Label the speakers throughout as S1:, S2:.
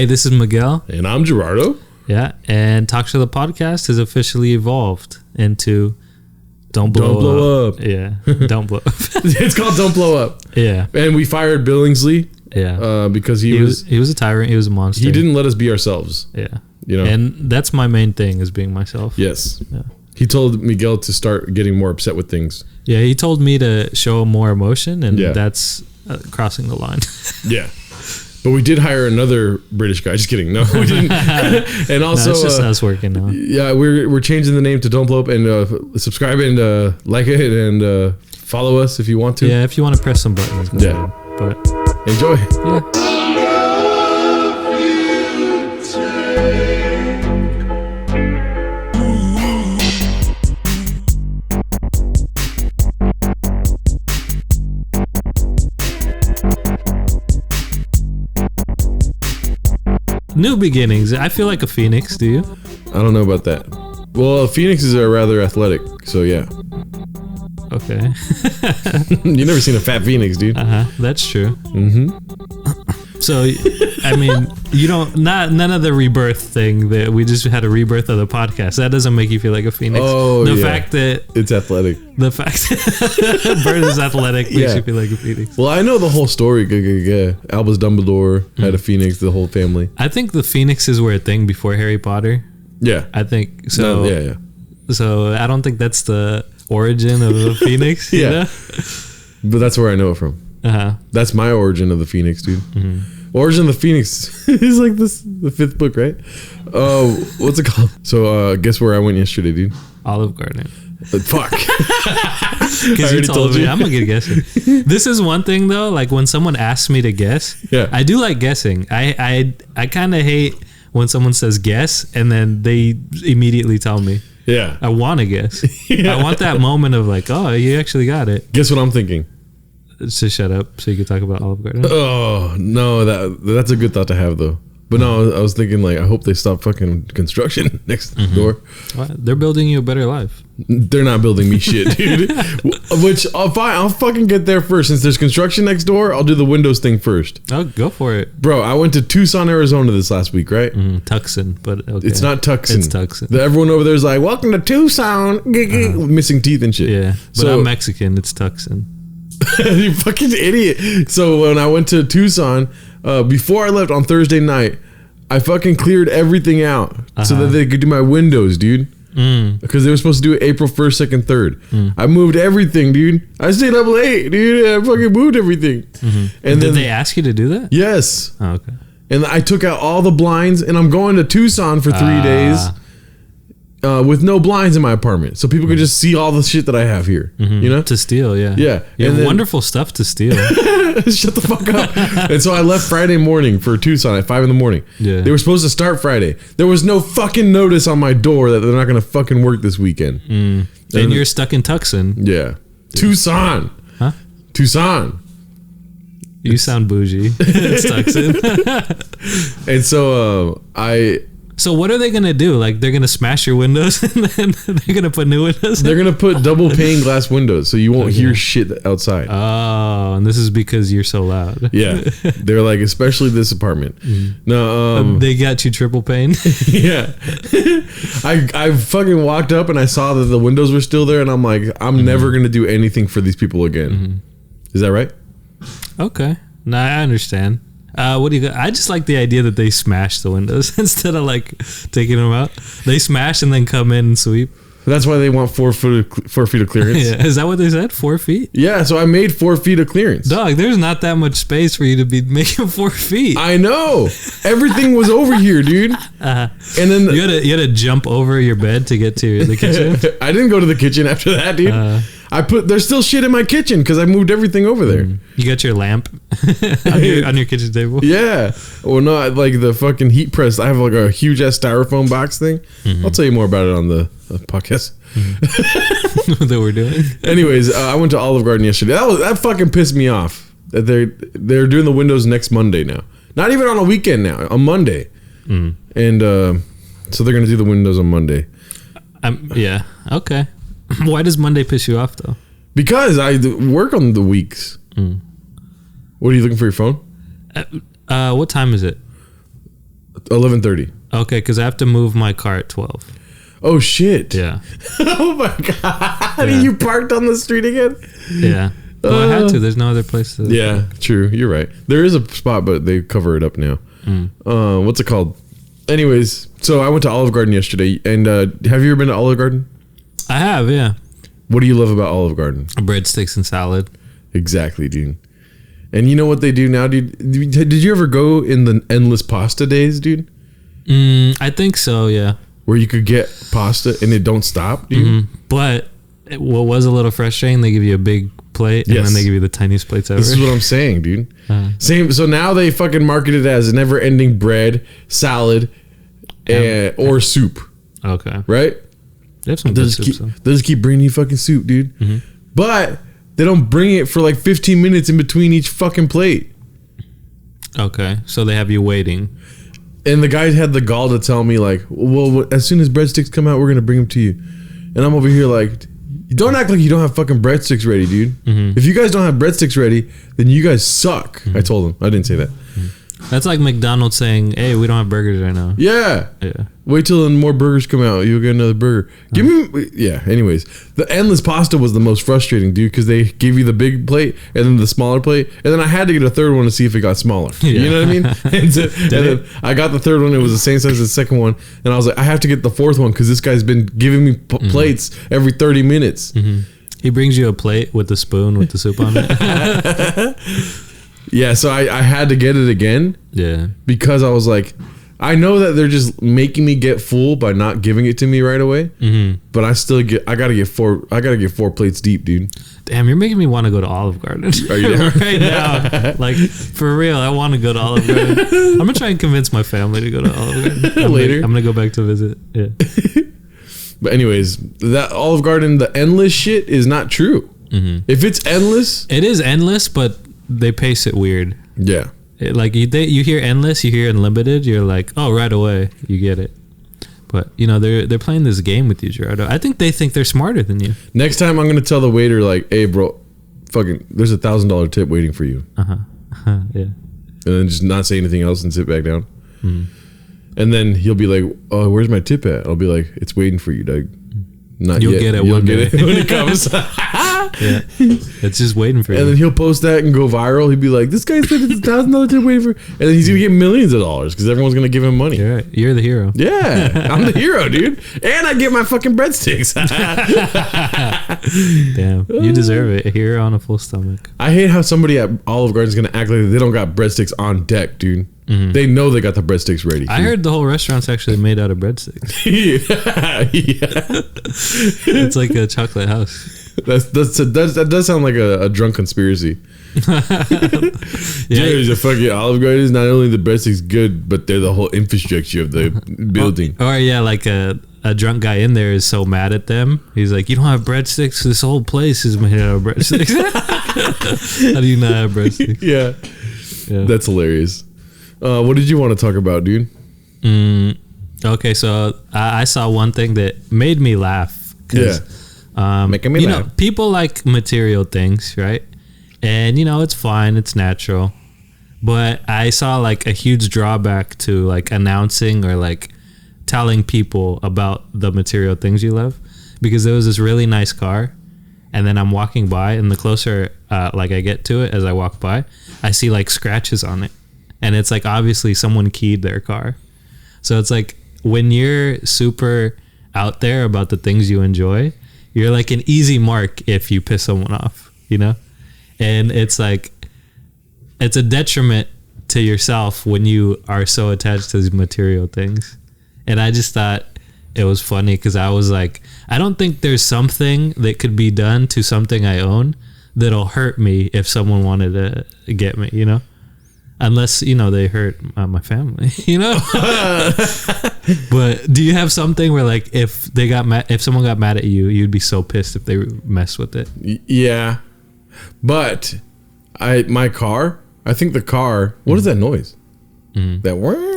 S1: Hey, this is Miguel.
S2: And I'm Gerardo.
S1: Yeah, and Talk Show the podcast has officially evolved into Don't Blow Up. Yeah, Don't Blow Up.
S2: It's called Don't Blow Up.
S1: Yeah.
S2: And we fired Billingsley.
S1: Yeah.
S2: Because he was
S1: a tyrant. He was a monster.
S2: He didn't let us be ourselves.
S1: Yeah.
S2: You know?
S1: And that's my main thing, is being myself.
S2: Yes.
S1: Yeah.
S2: He told Miguel to start getting more upset with things.
S1: Yeah, he told me to show more emotion, and
S2: Yeah.
S1: that's crossing the line.
S2: Yeah. But we did hire another British guy. Just kidding. No, we didn't. And also,
S1: it's just us working now.
S2: Yeah, we're changing the name to Don't Blow Up, and subscribe and like it, and follow us if you want to.
S1: Yeah, if you want to press some buttons. Go ahead. But
S2: enjoy.
S1: Yeah. New beginnings. I feel like a phoenix. Do you?
S2: I don't know about that. Well, phoenixes are rather athletic, so yeah.
S1: Okay.
S2: You never seen a fat phoenix, dude.
S1: That's true.
S2: Mm-hmm.
S1: So, I mean, you don't, none of the rebirth thing that we just had a rebirth of the podcast. That doesn't make you feel like a phoenix.
S2: Oh,
S1: the
S2: yeah.
S1: fact that
S2: it's athletic.
S1: The fact that bird is athletic makes you feel like a phoenix.
S2: Well, I know the whole story. Albus Dumbledore had a phoenix, the whole family.
S1: I think the phoenixes were a thing before Harry Potter.
S2: Yeah.
S1: I think so.
S2: No, yeah.
S1: So I don't think that's the origin of the phoenix.
S2: Yeah.
S1: You know?
S2: But that's where I know it from. That's my origin of the phoenix, dude. Origin of the Phoenix is like the 5th book, right? What's it called? So guess where I went yesterday, dude?
S1: Olive Garden.
S2: Fuck.
S1: Because you told me. I'm gonna get guessing. This is one thing though. Like when someone asks me to guess, I do like guessing. I kind of hate when someone says guess and then they immediately tell me.
S2: Yeah.
S1: I want to guess. I want that moment of like, oh, you actually got it.
S2: Guess what I'm thinking?
S1: Just shut up so you can talk about Olive Garden.
S2: Oh no, that's a good thought to have though. But no, I was thinking like I hope they stop fucking construction next door.
S1: Well, they're building you a better life.
S2: They're not building me shit, dude. Which I'll fucking get there first. Since there's construction next door, I'll do the Windows thing first.
S1: Oh, go for it,
S2: bro. I went to Tucson, Arizona this last week, right?
S1: Tucson, but okay.
S2: It's not Tucson.
S1: It's Tucson.
S2: Everyone over there is like, "Welcome to Tucson," missing teeth and shit.
S1: Yeah, but I'm Mexican. It's Tucson.
S2: You fucking idiot. So when I went to Tucson, before I left on Thursday night, I fucking cleared everything out so that they could do my windows, dude. Because they were supposed to do it April 1st, 2nd, 3rd. I moved everything, dude. I stayed up late, dude. I fucking moved everything.
S1: And did they ask you to do that?
S2: Yes.
S1: Oh, okay.
S2: And I took out all the blinds, and I'm going to Tucson for 3 days. With no blinds in my apartment, so people could just see all the shit that I have here. You know,
S1: to steal. Yeah,
S2: yeah.
S1: You have wonderful stuff to steal.
S2: Shut the fuck up. And so I left Friday morning for Tucson at 5 a.m.
S1: Yeah,
S2: they were supposed to start Friday. There was no fucking notice on my door that they're not gonna fucking work this weekend.
S1: And you're stuck in Tucson.
S2: Yeah, dude. Tucson.
S1: Huh?
S2: Tucson.
S1: You sound bougie. It's Tucson.
S2: And so
S1: So what are they gonna do? Like they're gonna smash your windows and then they're gonna put new windows?
S2: They're gonna put double pane glass windows so you won't hear shit outside.
S1: Oh, and this is because you're so loud.
S2: Yeah, they're like, especially this apartment. No,
S1: they got you triple pane.
S2: Yeah, I fucking walked up and I saw that the windows were still there, and I'm like, I'm never gonna do anything for these people again. Is that right?
S1: Okay, no, I understand. What do you got? I just like the idea that they smash the windows instead of like taking them out. They smash and then come in and sweep.
S2: That's why they want 4 feet of clearance.
S1: Yeah. Is that what they said? 4 feet?
S2: Yeah, so I made 4 feet of clearance.
S1: Dog, there's not that much space for you to be making 4 feet.
S2: I know. Everything was over here, dude. And then
S1: you had to jump over your bed to get to the kitchen.
S2: I didn't go to the kitchen after that, dude. There's still shit in my kitchen because I moved everything over there.
S1: You got your lamp on your kitchen table?
S2: Yeah. Well, no, like the fucking heat press. I have like a huge ass styrofoam box thing. I'll tell you more about it on the podcast
S1: that we're doing.
S2: Anyways, I went to Olive Garden yesterday. That fucking pissed me off. That they're doing the windows next Monday now. Not even on a weekend now. On Monday. And so they're gonna do the windows on Monday.
S1: Yeah. Okay. Why does Monday piss you off though?
S2: Because I work on the weeks. What are you looking for your phone?
S1: What time is it?
S2: 11:30.
S1: Okay, because I have to move my car at 12.
S2: Oh shit!
S1: Yeah.
S2: Oh my god! Yeah. You parked on the street again?
S1: Yeah. Well, I had to. There's no other place to.
S2: Yeah, true. You're right. There is a spot, but they cover it up now. What's it called? Anyways, so I went to Olive Garden yesterday, and have you ever been to Olive Garden?
S1: I have, yeah.
S2: What do you love about Olive Garden?
S1: Breadsticks and salad.
S2: Exactly, dude. And you know what they do now, dude? Did you ever go in the endless pasta days, dude?
S1: I think so, yeah.
S2: Where you could get pasta and it don't stop, dude.
S1: But what was a little frustrating, they give you a big plate and then they give you the tiniest plates ever.
S2: This is what I'm saying, dude. Same. So now they fucking market it as a never-ending bread, salad, or soup.
S1: Okay.
S2: Right?
S1: They have some good soup.
S2: They just keep bringing you fucking soup, dude. But they don't bring it for like 15 minutes in between each fucking plate.
S1: Okay. So they have you waiting.
S2: And the guy had the gall to tell me like, well, as soon as breadsticks come out, we're going to bring them to you. And I'm over here like, don't act like you don't have fucking breadsticks ready, dude. If you guys don't have breadsticks ready, then you guys suck. I told him. I didn't say that.
S1: That's like McDonald's saying, hey, we don't have burgers right now.
S2: Yeah. Wait till more burgers come out. You'll get another burger. Give me... Yeah, anyways. The endless pasta was the most frustrating, dude, because they gave you the big plate and then the smaller plate. And then I had to get a third one to see if it got smaller. You know what I mean? And then I got the third one. It was the same size as the second one. And I was like, I have to get the fourth one because this guy's been giving me plates every 30 minutes.
S1: He brings you a plate with a spoon with the soup on it.
S2: Yeah, so I had to get it again. Yeah. Because I was like, I know that they're just making me get full by not giving it to me right away. But I gotta get four plates deep, dude.
S1: Damn, you're making me want to go to Olive Garden. Are you right now? Like, for real, I want to go to Olive Garden. I'm gonna try and convince my family to go to Olive Garden.
S2: Later.
S1: I'm gonna go back to visit. Yeah.
S2: But anyways, that Olive Garden, the endless shit is not true. If it's endless,
S1: it is endless, but they pace it weird.
S2: Yeah.
S1: Like you hear endless, you hear unlimited, you're like, oh, right away, you get it. But you know they're playing this game with you, Gerardo. I think they think they're smarter than you.
S2: Next time, I'm gonna tell the waiter like, hey, bro, fucking, there's $1,000 tip waiting for you.
S1: Yeah. And
S2: then just not say anything else and sit back down. And then he'll be like, oh, where's my tip at? I'll be like, it's waiting for you, Doug. Not
S1: You'll
S2: yet.
S1: Get it.
S2: You'll get it when it comes.
S1: Yeah, it's just waiting for you.
S2: And then he'll post that and go viral. He'll be like, "This guy said it's $1,000 tip waiting for," and then he's gonna get millions of dollars because everyone's gonna give him money.
S1: You're right. You're the hero.
S2: Yeah, I'm the hero, dude. And I get my fucking breadsticks.
S1: Damn, you deserve it. A hero on a full stomach.
S2: I hate how somebody at Olive Garden is gonna act like they don't got breadsticks on deck, dude. They know they got the breadsticks ready.
S1: I heard the whole restaurant's actually made out of breadsticks.
S2: Yeah.
S1: It's like a chocolate house.
S2: That does sound like a drunk conspiracy. There's a fucking Olive Garden is not only the breadsticks good, but they're the whole infrastructure of the building.
S1: Or yeah, like a drunk guy in there is so mad at them. He's like, you don't have breadsticks? This whole place is made out of breadsticks. How do you not have breadsticks? Yeah. That's
S2: hilarious. What did you want to talk about, dude?
S1: Okay, so I saw one thing that made me laugh.
S2: Making me laugh.
S1: Know, people like material things, right? And it's fine, it's natural. But I saw like a huge drawback to like announcing or like telling people about the material things you love, because there was this really nice car, and then I'm walking by, and the closer like I get to it as I walk by, I see like scratches on it, and it's like obviously someone keyed their car. So it's like when you're super out there about the things you enjoy, you're like an easy mark if you piss someone off, and it's like it's a detriment to yourself when you are so attached to these material things. And I just thought it was funny because I was like, I don't think there's something that could be done to something I own that'll hurt me if someone wanted to get me, unless they hurt my family, But do you have something where like if someone got mad at you, you'd be so pissed if they messed with it?
S2: Yeah, but my car, I think the car. What is that noise? That word.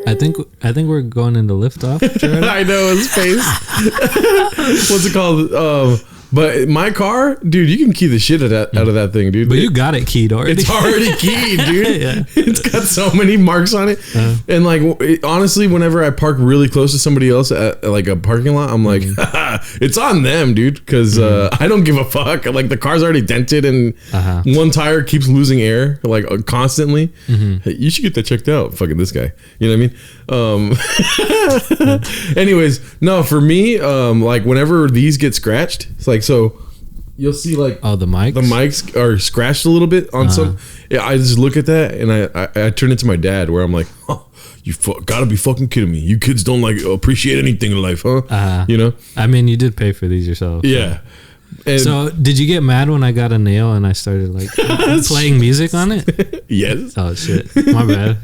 S1: I think we're going into liftoff.
S2: I know his face. What's it called? But my car, dude, you can key the shit out of that thing, dude.
S1: But you got it keyed already.
S2: It's already keyed, dude. Yeah. It's got so many marks on it. And like, honestly, whenever I park really close to somebody else at like a parking lot, I'm like, it's on them, dude. Because I don't give a fuck. Like, the car's already dented and one tire keeps losing air like constantly. Hey, you should get that checked out. Fucking this guy. You know what I mean? Anyways, no, for me, like whenever these get scratched, it's like, so you'll see like
S1: the mics
S2: are scratched a little bit on some. Yeah, I just look at that and I turn it to my dad where I'm like, oh, you gotta be fucking kidding me. You kids don't like appreciate anything in life, huh? You know?
S1: I mean, you did pay for these yourself.
S2: Yeah. And
S1: so did you get mad when I got a nail and I started like playing music on it?
S2: Yes.
S1: Oh shit, my bad.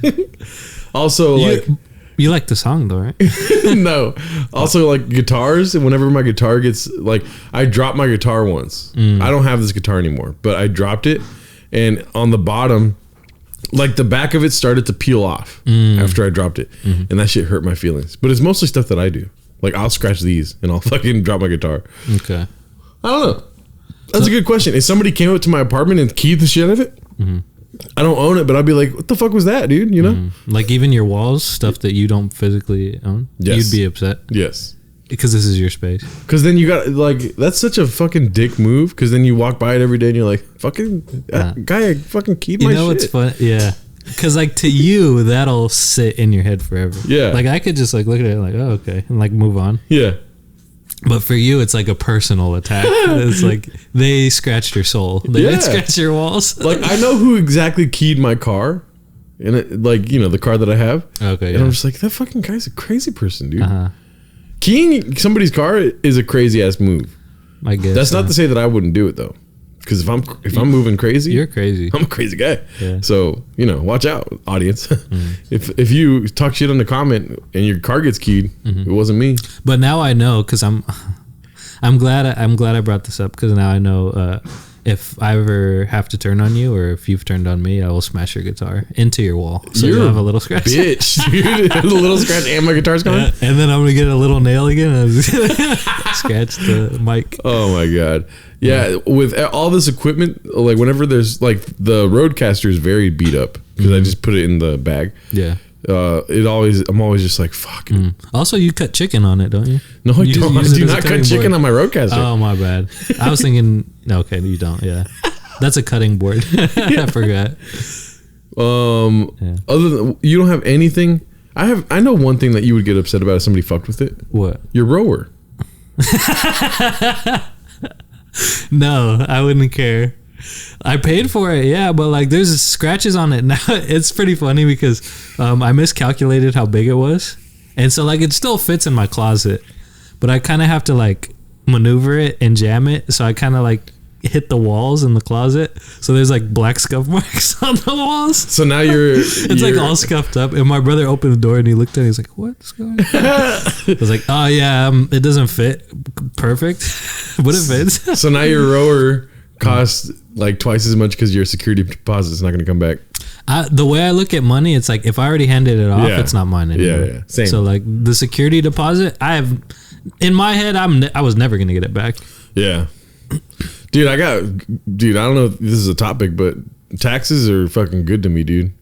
S2: Also,
S1: you like the song though, right?
S2: No. Also, like guitars, and whenever my guitar gets like, I dropped my guitar once. I don't have this guitar anymore, but I dropped it, and on the bottom, like the back of it started to peel off after I dropped it, and that shit hurt my feelings. But it's mostly stuff that I do. Like, I'll scratch these and I'll fucking drop my guitar.
S1: Okay.
S2: I don't know. That's a good question. If somebody came up to my apartment and keyed the shit out of it, I don't own it, but I'd be like, what the fuck was that, dude? You know?
S1: Like even your walls, stuff that you don't physically own, you'd be upset.
S2: Yes.
S1: Because this is your space.
S2: Because then you got, like, that's such a fucking dick move. Because then you walk by it every day and you're like, fucking, guy fucking keyed my shit. You know what's
S1: fun? Yeah. Because like to you, that'll sit in your head forever. Yeah. Like I could just like look at it like, oh, okay. And like move on.
S2: Yeah.
S1: But for you, it's like a personal attack. It's like they scratched your soul. They didn't scratch your walls.
S2: Like, I know who exactly keyed my car. And it, like, you know, the car that I have.
S1: Okay.
S2: And I'm just like, that fucking guy's a crazy person, dude. Keying somebody's car is a crazy ass move.
S1: I guess.
S2: That's not to say that I wouldn't do it though. Because if I'm moving crazy,
S1: you're crazy.
S2: I'm a crazy guy. Yeah. So, you know, watch out, audience. If you talk shit on the comment and your car gets keyed, it wasn't me.
S1: But now I know, because I'm glad I brought this up, because now I know if I ever have to turn on you or if you've turned on me, I will smash your guitar into your wall. So you'll have a little scratch.
S2: Bitch, dude. A little scratch and my guitar's gone.
S1: Yeah, and then I'm going to get a little nail again and scratch the mic.
S2: Oh my God. Yeah, with all this equipment, like whenever there's like the Roadcaster is very beat up because I just put it in the bag.
S1: Yeah.
S2: I'm always just like, fuck.
S1: Also, you cut chicken on it, don't you?
S2: No, I don't. I do not cut chicken on my Roadcaster.
S1: Oh, my bad. I was thinking, okay, you don't. Yeah. That's a cutting board. I forgot.
S2: Other than, you don't have anything. I know one thing that you would get upset about if somebody fucked with it.
S1: What?
S2: Your rower.
S1: No, I wouldn't care. I paid for it, yeah, but like there's scratches on it now. It's pretty funny because I miscalculated how big it was, and so like it still fits in my closet, but I kind of have to like maneuver it and jam it, so I kind of like hit the walls in the closet, so there's like black scuff marks on the walls.
S2: So now
S1: it's like all scuffed up, and my brother opened the door and he looked at it, he's like, what's going on? I was like, oh yeah, it doesn't fit perfect, but it fits.
S2: So now your rower costs like twice as much because your security deposit is not going to come back.
S1: The way I look at money, it's like if I already handed it off, it's not mine anymore. Yeah, same. So like the security deposit, in my head, I was never going to get it back.
S2: Yeah. Dude, I don't know if this is a topic, but taxes are fucking good to me, dude.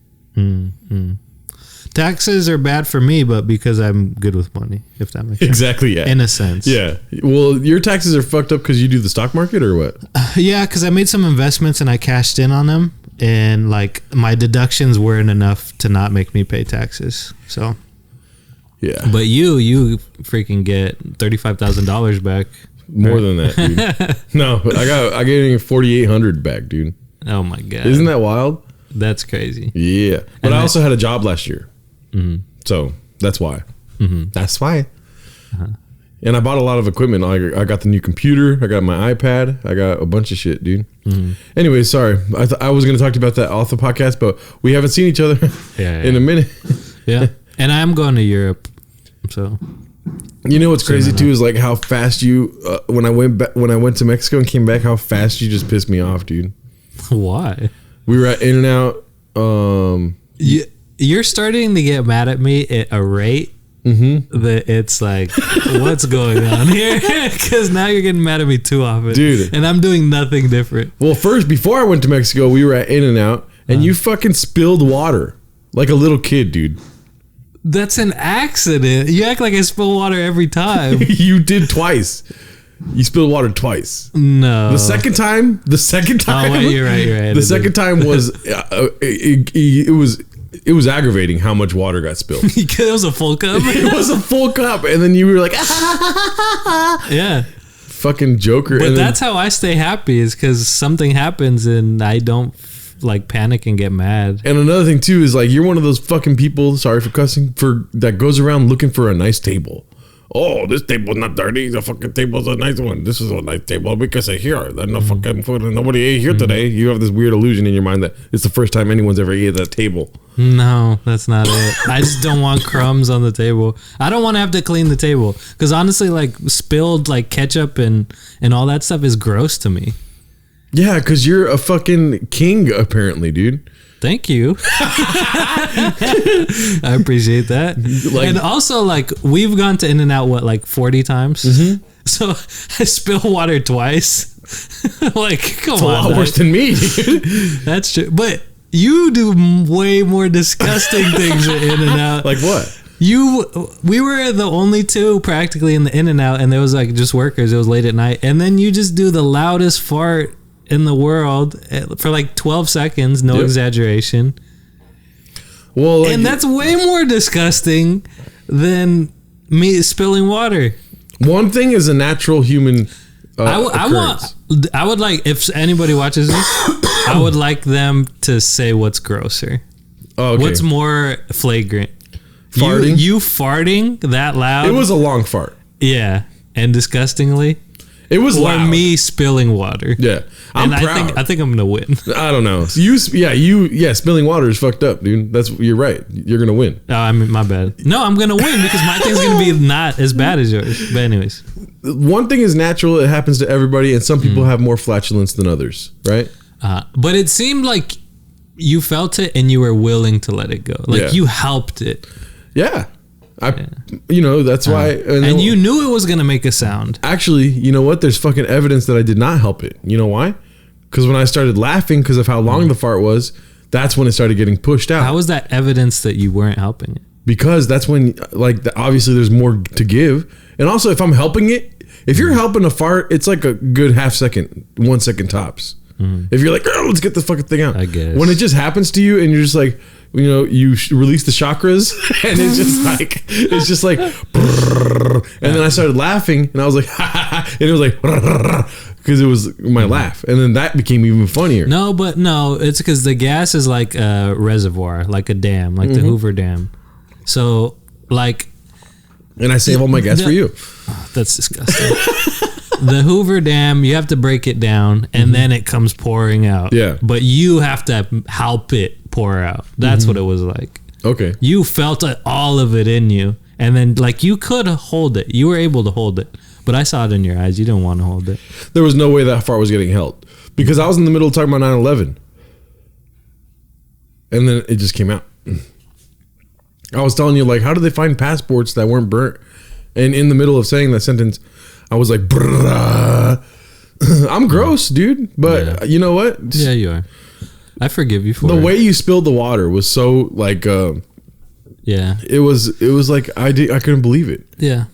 S1: Taxes are bad for me, but because I'm good with money, if that makes sense.
S2: Exactly, yeah.
S1: In a sense.
S2: Yeah. Well, your taxes are fucked up because you do the stock market or what?
S1: Yeah, because I made some investments and I cashed in on them. And like my deductions weren't enough to not make me pay taxes. So.
S2: Yeah.
S1: But you freaking get $35,000 back.
S2: More than that, dude. No, I gave $4,800 back, dude.
S1: Oh my God.
S2: Isn't that wild?
S1: That's crazy.
S2: Yeah. But I also had a job last year. So that's why. That's why. And I bought a lot of equipment. I got the new computer. I got my iPad. I got a bunch of shit, dude. Anyway, sorry. I was going to talk to you about that off the podcast, but we haven't seen each other in a minute.
S1: Yeah. And I'm going to Europe. So.
S2: You know what's crazy too is like how fast you when I went to Mexico and came back, how fast you just pissed me off, dude.
S1: Why?
S2: We were at In-N-Out.
S1: You're starting to get mad at me at a rate that it's like, what's going on here? Because now you're getting mad at me too often,
S2: dude,
S1: and I'm doing nothing different.
S2: Well, first, before I went to Mexico, we were at In-N-Out, and you fucking spilled water like a little kid, dude.
S1: That's an accident. You act like I spill water every time.
S2: You did twice. You spilled water twice.
S1: No.
S2: The second time.
S1: Oh wait, you're right.
S2: The second time was it was aggravating how much water got spilled.
S1: It was a full cup.
S2: It was a full cup, and then you were like,
S1: yeah,
S2: fucking Joker.
S1: But that's how I stay happy, is because something happens and I don't like panic and get mad.
S2: And another thing too is like, you're one of those fucking people, sorry for cussing, that goes around looking for a nice table. Oh, this table's not dirty. The fucking table's a nice one. This is a nice table because I hear there's no fucking food and nobody ate here today. You have this weird illusion in your mind that it's the first time anyone's ever ate at that table.
S1: No, that's not it. I just don't want crumbs on the table. I don't want to have to clean the table, because honestly, like spilled like ketchup and all that stuff is gross to me.
S2: Yeah, because you're a fucking king, apparently, dude.
S1: Thank you. I appreciate that. And also, like, we've gone to In-N-Out, what, like 40 times? Mm-hmm. So I spill water twice. Like, come on. It's a lot
S2: worse than me, dude.
S1: That's true. But you do way more disgusting things at In-N-Out.
S2: Like what?
S1: We were the only two practically in the In-N-Out, and there was like just workers. It was late at night. And then you just do the loudest fart in the world for like 12 seconds, no exaggeration. Well, like, and that's way more disgusting than me spilling water.
S2: One thing is a natural human
S1: I would like, if anybody watches this, I would like them to say what's grosser. Oh, okay. What's more flagrant? Farting? You farting that loud?
S2: It was a long fart.
S1: Yeah. And disgustingly? It was loud. Or me spilling water.
S2: Yeah.
S1: I'm proud. I think I'm gonna win.
S2: I don't know. Spilling water is fucked up, dude. You're right. You're gonna win.
S1: Oh, I mean, my bad. No, I'm gonna win because my thing's gonna be not as bad as yours. But anyways,
S2: one thing is natural. It happens to everybody, and some people have more flatulence than others, right?
S1: But it seemed like you felt it and you were willing to let it go. Like you helped it.
S2: Yeah. That's why.
S1: And you knew it was going to make a sound.
S2: Actually, you know what? There's fucking evidence that I did not help it. You know why? Because when I started laughing because of how long the fart was, that's when it started getting pushed out.
S1: How was that evidence that you weren't helping it?
S2: Because that's when, obviously there's more to give. And also, if I'm helping it, if you're helping a fart, it's like a good half second, 1 second tops. If you're like, oh, let's get this fucking thing out.
S1: I guess.
S2: When it just happens to you and you're just like, you release the chakras and it's just like, and then I started laughing and I was like, and it was like, because it was my laugh. And then that became even funnier.
S1: No, it's because the gas is like a reservoir, like a dam, like the Hoover Dam. So like,
S2: and I save all my gas for you.
S1: Oh, that's disgusting. The Hoover Dam, you have to break it down and then it comes pouring out. Yeah. But you have to help it pour out. That's what it was like.
S2: Okay.
S1: You felt all of it in you. And then you could hold it. You were able to hold it. But I saw it in your eyes. You didn't want to hold it.
S2: There was no way that fart was getting held. Because I was in the middle of talking about 9/11. And then it just came out. I was telling you, how did they find passports that weren't burnt? And in the middle of saying that sentence, I was like, I'm gross, dude. But you know what?
S1: Yeah, you are. I forgive you for
S2: the way you spilled the water was so
S1: yeah.
S2: It was like I couldn't believe it.
S1: Yeah.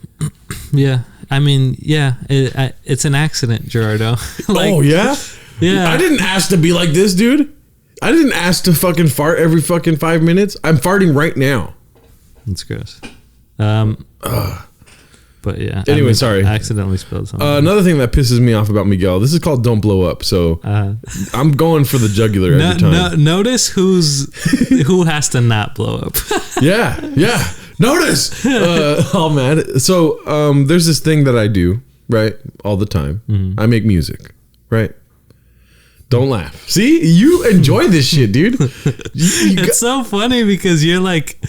S1: Yeah. I mean, yeah. It's an accident, Gerardo.
S2: Oh yeah? Yeah. I didn't ask to be like this, dude. I didn't ask to fucking fart every fucking 5 minutes. I'm farting right now.
S1: That's gross. But yeah.
S2: Anyway, sorry.
S1: I accidentally spilled something.
S2: Another thing that pisses me off about Miguel. This is called "Don't Blow Up." So I'm going for the jugular every time.
S1: Notice who has to not blow up.
S2: Yeah. Notice. Oh man. So there's this thing that I do right all the time. I make music. Right. Don't laugh. See, you enjoy this shit, dude.
S1: It's so funny because you're like.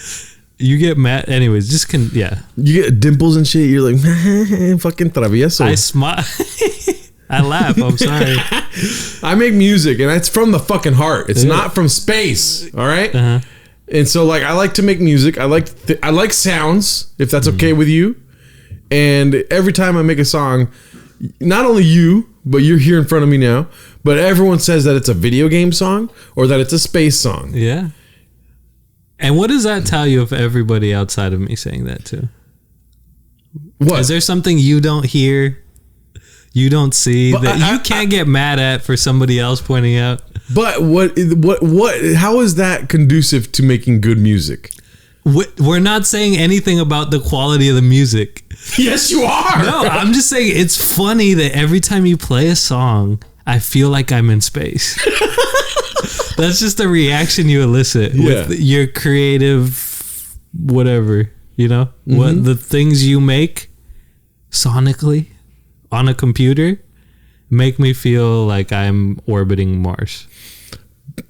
S1: You get mad. Anyways,
S2: you get dimples and shit. You're like, fucking travieso.
S1: I smile. I laugh. I'm sorry.
S2: I make music and it's from the fucking heart. It's not from space. All right. And so like I like to make music. I like sounds, if that's okay with you. And every time I make a song, not only you, but you're here in front of me now, but everyone says that it's a video game song or that it's a space song.
S1: Yeah. And what does that tell you of everybody outside of me saying that too? What? Is there something you don't hear, you don't see, that you can't get mad at for somebody else pointing out?
S2: But what? How is that conducive to making good music?
S1: We're not saying anything about the quality of the music.
S2: Yes, you are.
S1: No, I'm just saying it's funny that every time you play a song, I feel like I'm in space. That's just the reaction you elicit with your creative whatever, you know? What the things you make sonically on a computer make me feel like I'm orbiting Mars.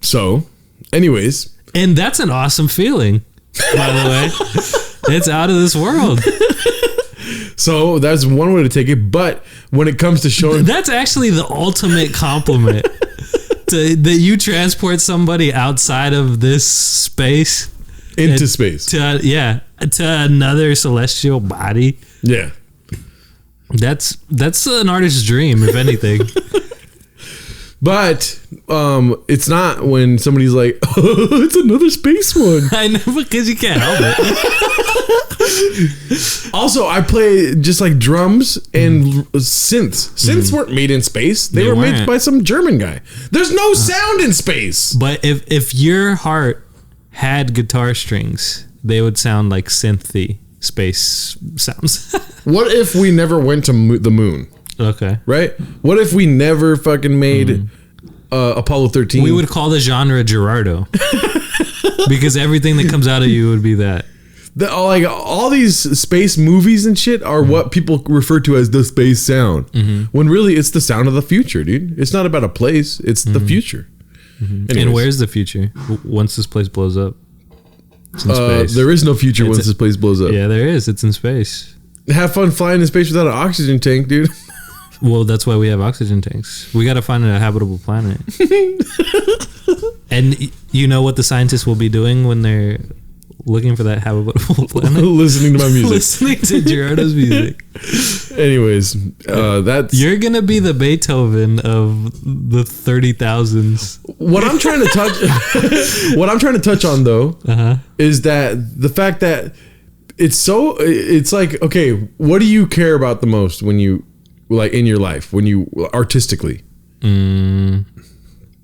S2: So, anyways.
S1: And that's an awesome feeling, by the way. It's out of this world.
S2: So that's one way to take it, but when it comes to showing...
S1: That's actually the ultimate compliment. That you transport somebody outside of this space.
S2: Into space.
S1: To another celestial body.
S2: Yeah.
S1: That's an artist's dream, if anything.
S2: But it's not when somebody's like, oh, it's another space one.
S1: I know, because you can't help it.
S2: Also, I play just like drums and synths. Synths weren't made in space. They were made by some German guy. There's no sound in space.
S1: But if your heart had guitar strings, they would sound like synthy space sounds.
S2: What if we never went to the moon?
S1: Okay.
S2: Right? What if we never fucking made Apollo 13?
S1: We would call the genre Gerardo. Because everything that comes out of you would be that.
S2: All these space movies and shit are what people refer to as the space sound. When really it's the sound of the future, dude. It's not about a place. It's the future.
S1: And where's the future? Once this place blows up? It's in space.
S2: There is no future once this place blows up.
S1: Yeah, there is. It's in space.
S2: Have fun flying in space without an oxygen tank, dude.
S1: Well, that's why we have oxygen tanks. We got to find a habitable planet. And you know what the scientists will be doing when they're looking for that habitable planet?
S2: Listening to my music.
S1: Listening to Gerardo's music.
S2: Anyways, that's...
S1: You're going to be the Beethoven of the 30,000s.
S2: What I'm trying to touch on, though, is that the fact that it's like, okay, what do you care about the most when you... like in your life, when you artistically?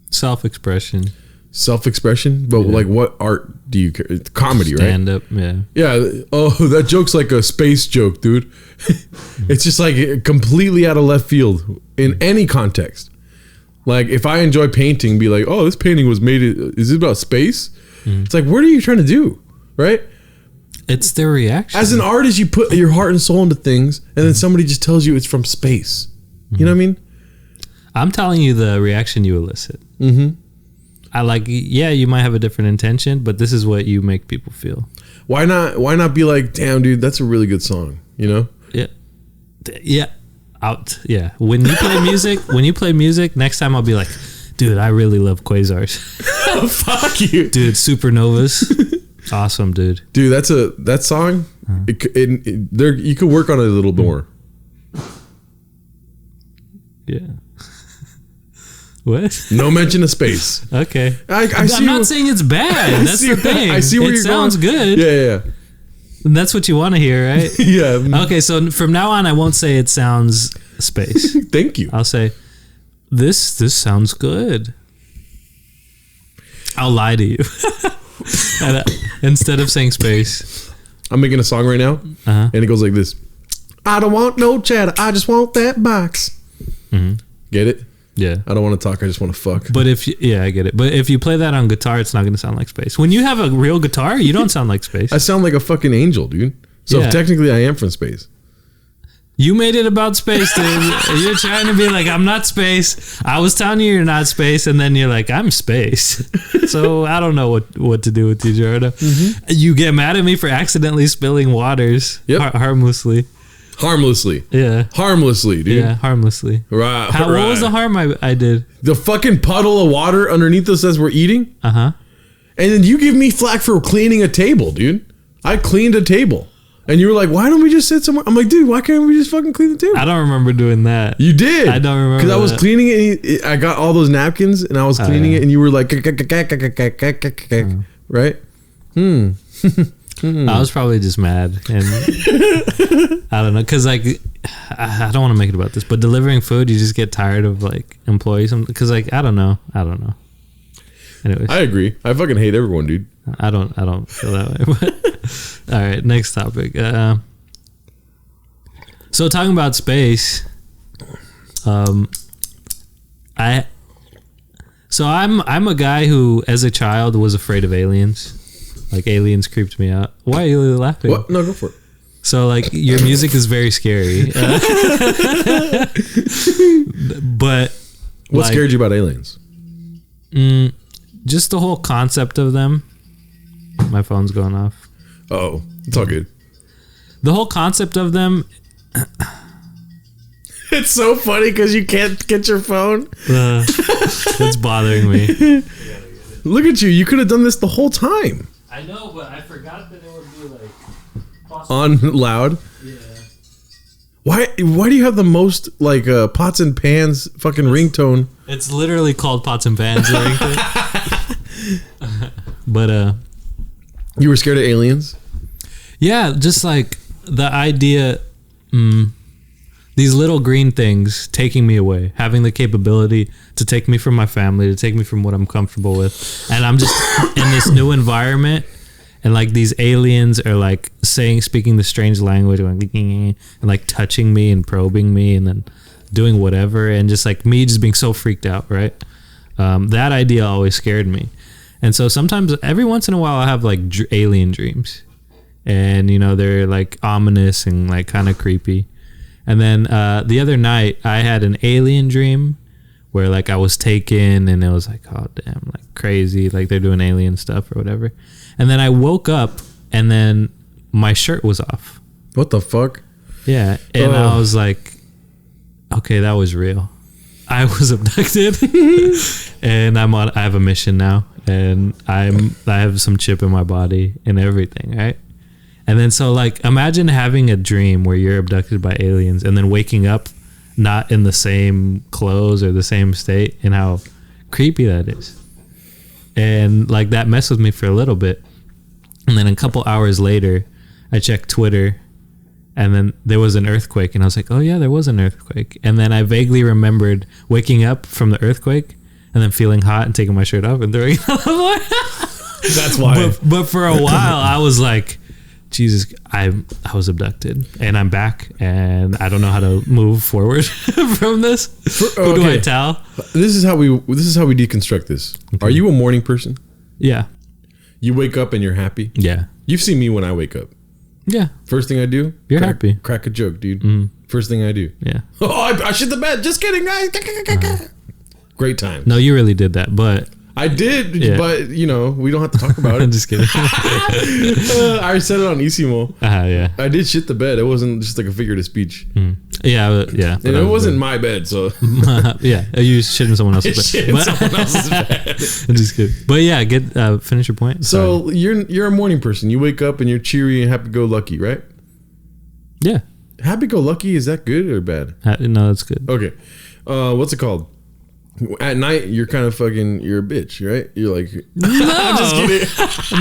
S1: Self-expression.
S2: Self-expression? But like what art do you care? It's comedy, right?
S1: Stand up, yeah.
S2: Yeah. Oh, that joke's like a space joke, dude. It's just like completely out of left field in any context. Like if I enjoy painting, be like, oh, this painting was made, is it about space? It's like, what are you trying to do? Right?
S1: It's their reaction.
S2: As an artist, you put your heart and soul into things, and then somebody just tells you it's from space. You know what I mean?
S1: I'm telling you the reaction you elicit. I like, yeah, you might have a different intention, but this is what you make people feel.
S2: Why not be like, damn, dude, that's a really good song, you know?
S1: Yeah. Yeah. Yeah. When you play music, next time I'll be like, dude, I really love quasars.
S2: Fuck you.
S1: Dude, supernovas. Awesome, dude.
S2: Dude, that song, you could work on it a little more.
S1: Yeah. What?
S2: No mention of space.
S1: Okay. I'm not saying it's bad. That's the thing.
S2: I see where you're going.
S1: It sounds good.
S2: Yeah.
S1: And that's what you want to hear, right?
S2: Yeah.
S1: Okay, so from now on, I won't say it sounds space.
S2: Thank you.
S1: I'll say, this sounds good. I'll lie to you. Instead of saying space.
S2: I'm making a song right now, and it goes like this. I don't want no cheddar. I just want that box. Get it?
S1: Yeah.
S2: I don't want to talk. I just want to fuck.
S1: But I get it. But if you play that on guitar, it's not going to sound like space. When you have a real guitar, you don't sound like space.
S2: I sound like a fucking angel, dude. So technically I am from space.
S1: You made it about space, dude. You're trying to be like, I'm not space. I was telling you you're not space, and then you're like, I'm space. So I don't know what to do with you, Gerardo. You get mad at me for accidentally spilling waters harmlessly.
S2: Harmlessly.
S1: Yeah.
S2: Harmlessly, dude.
S1: Yeah, harmlessly.
S2: Right.
S1: What was the harm I did?
S2: The fucking puddle of water underneath us as we're eating. And then you give me flack for cleaning a table, dude. I cleaned a table. And you were like, why don't we just sit somewhere? I'm like, dude, why can't we just fucking clean the table?
S1: I don't remember doing that.
S2: You did.
S1: I don't remember.
S2: Because I was cleaning it. I got all those napkins and I was cleaning it. And you were like, right?
S1: I was probably just mad. And I don't know. Because, like, I don't want to make it about this. But delivering food, you just get tired of, like, employees. Because, like, I don't know. Anyways.
S2: I agree. I fucking hate everyone, dude.
S1: I don't feel that way. But all right, next topic. So talking about space, I'm a guy who, as a child, was afraid of aliens. Like, aliens creeped me out. Why are you laughing?
S2: What? No, go for it.
S1: So, like, your music is very scary. But
S2: what scared you about aliens?
S1: Just the whole concept of them. My phone's going off.
S2: Oh, it's all good.
S1: The whole concept of them.
S2: It's so funny because you can't get your phone.
S1: It's bothering me.
S2: Look at you. You could have done this the whole time.
S1: I know, but I forgot that it would be like
S2: on loud.
S1: Yeah.
S2: Why do you have the most like pots and pans fucking ringtone?
S1: It's literally called pots and pans ringtone. But
S2: you were scared of aliens?
S1: Yeah, just like the idea, these little green things taking me away, having the capability to take me from my family, to take me from what I'm comfortable with. And I'm just in this new environment, and like these aliens are like speaking the strange language, and like touching me and probing me and then doing whatever. And just like me just being so freaked out, right? That idea always scared me. And so sometimes, every once in a while, I have like alien dreams. And, you know, they're like ominous and like kind of creepy. And then the other night I had an alien dream where like I was taken and it was like, oh damn, like crazy, like they're doing alien stuff or whatever. And then I woke up and then my shirt was off.
S2: What the fuck?
S1: Yeah. And I was like, okay, that was real. I was abducted and I have a mission now, and I have some chip in my body and everything, right? And then so like imagine having a dream where you're abducted by aliens and then waking up not in the same clothes or the same state, and how creepy that is. And like that messed with me for a little bit. And then a couple hours later, I checked Twitter, and then there was an earthquake, and I was like, oh yeah, there was an earthquake. And then I vaguely remembered waking up from the earthquake and then feeling hot and taking my shirt off and throwing it on the floor.
S2: That's why.
S1: But for a while, I was like, Jesus, I was abducted, and I'm back, and I don't know how to move forward from this. Who do I tell?
S2: This is how we deconstruct this. Okay. Are you a morning person?
S1: Yeah.
S2: You wake up and you're happy?
S1: Yeah.
S2: You've seen me when I wake up.
S1: Yeah.
S2: First thing I do?
S1: You're happy.
S2: Crack a joke, dude. First thing I do.
S1: Yeah.
S2: Oh, I shit the bed. Just kidding, guys. Great time.
S1: No, you really did that, but...
S2: I did, but, you know, we don't have to talk about it.
S1: I'm just kidding.
S2: I said it on Isimo.
S1: Yeah.
S2: I did shit the bed. It wasn't just like a figurative speech.
S1: Yeah, yeah.
S2: And it wasn't my bed, so...
S1: yeah, you shit in someone else's bed.
S2: Someone else's bed.
S1: I'm just kidding. But yeah, finish your point.
S2: So you're a morning person. You wake up and you're cheery and happy-go-lucky, right?
S1: Yeah.
S2: Happy-go-lucky, is that good or bad?
S1: No, that's good.
S2: Okay. What's it called? At night, you're kind of you're a bitch, right? You're like,
S1: no,
S2: I'm just kidding.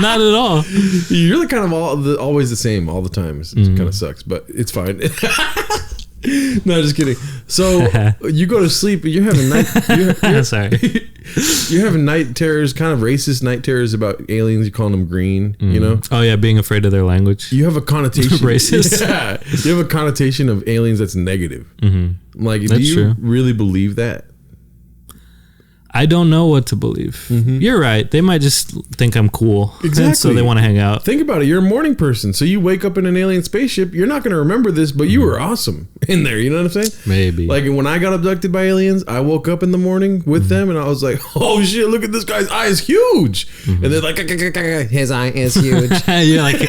S1: Not at all.
S2: You're like kind of always the same all the time. It kind of sucks, but it's fine. No, just kidding. So you go to sleep, and you're having night.
S1: Sorry.
S2: You're having night terrors, kind of racist night terrors about aliens. You're calling them green, you know?
S1: Oh yeah, being afraid of their language.
S2: You have a connotation.
S1: Racist.
S2: Yeah, you have a connotation of aliens that's negative. Like,
S1: that's
S2: do you
S1: true.
S2: really believe that?
S1: I don't know what to believe. You're right. They might just think I'm cool.
S2: Exactly.
S1: So they want to hang out.
S2: Think about it. You're a morning person. So you wake up in an alien spaceship. You're not going to remember this, but you were awesome in there. You know what I'm saying?
S1: Maybe.
S2: Like when I got abducted by aliens, I woke up in the morning with them and I was like, oh shit, look at this guy's eye is huge. And they're like, his eye is huge.
S1: You're like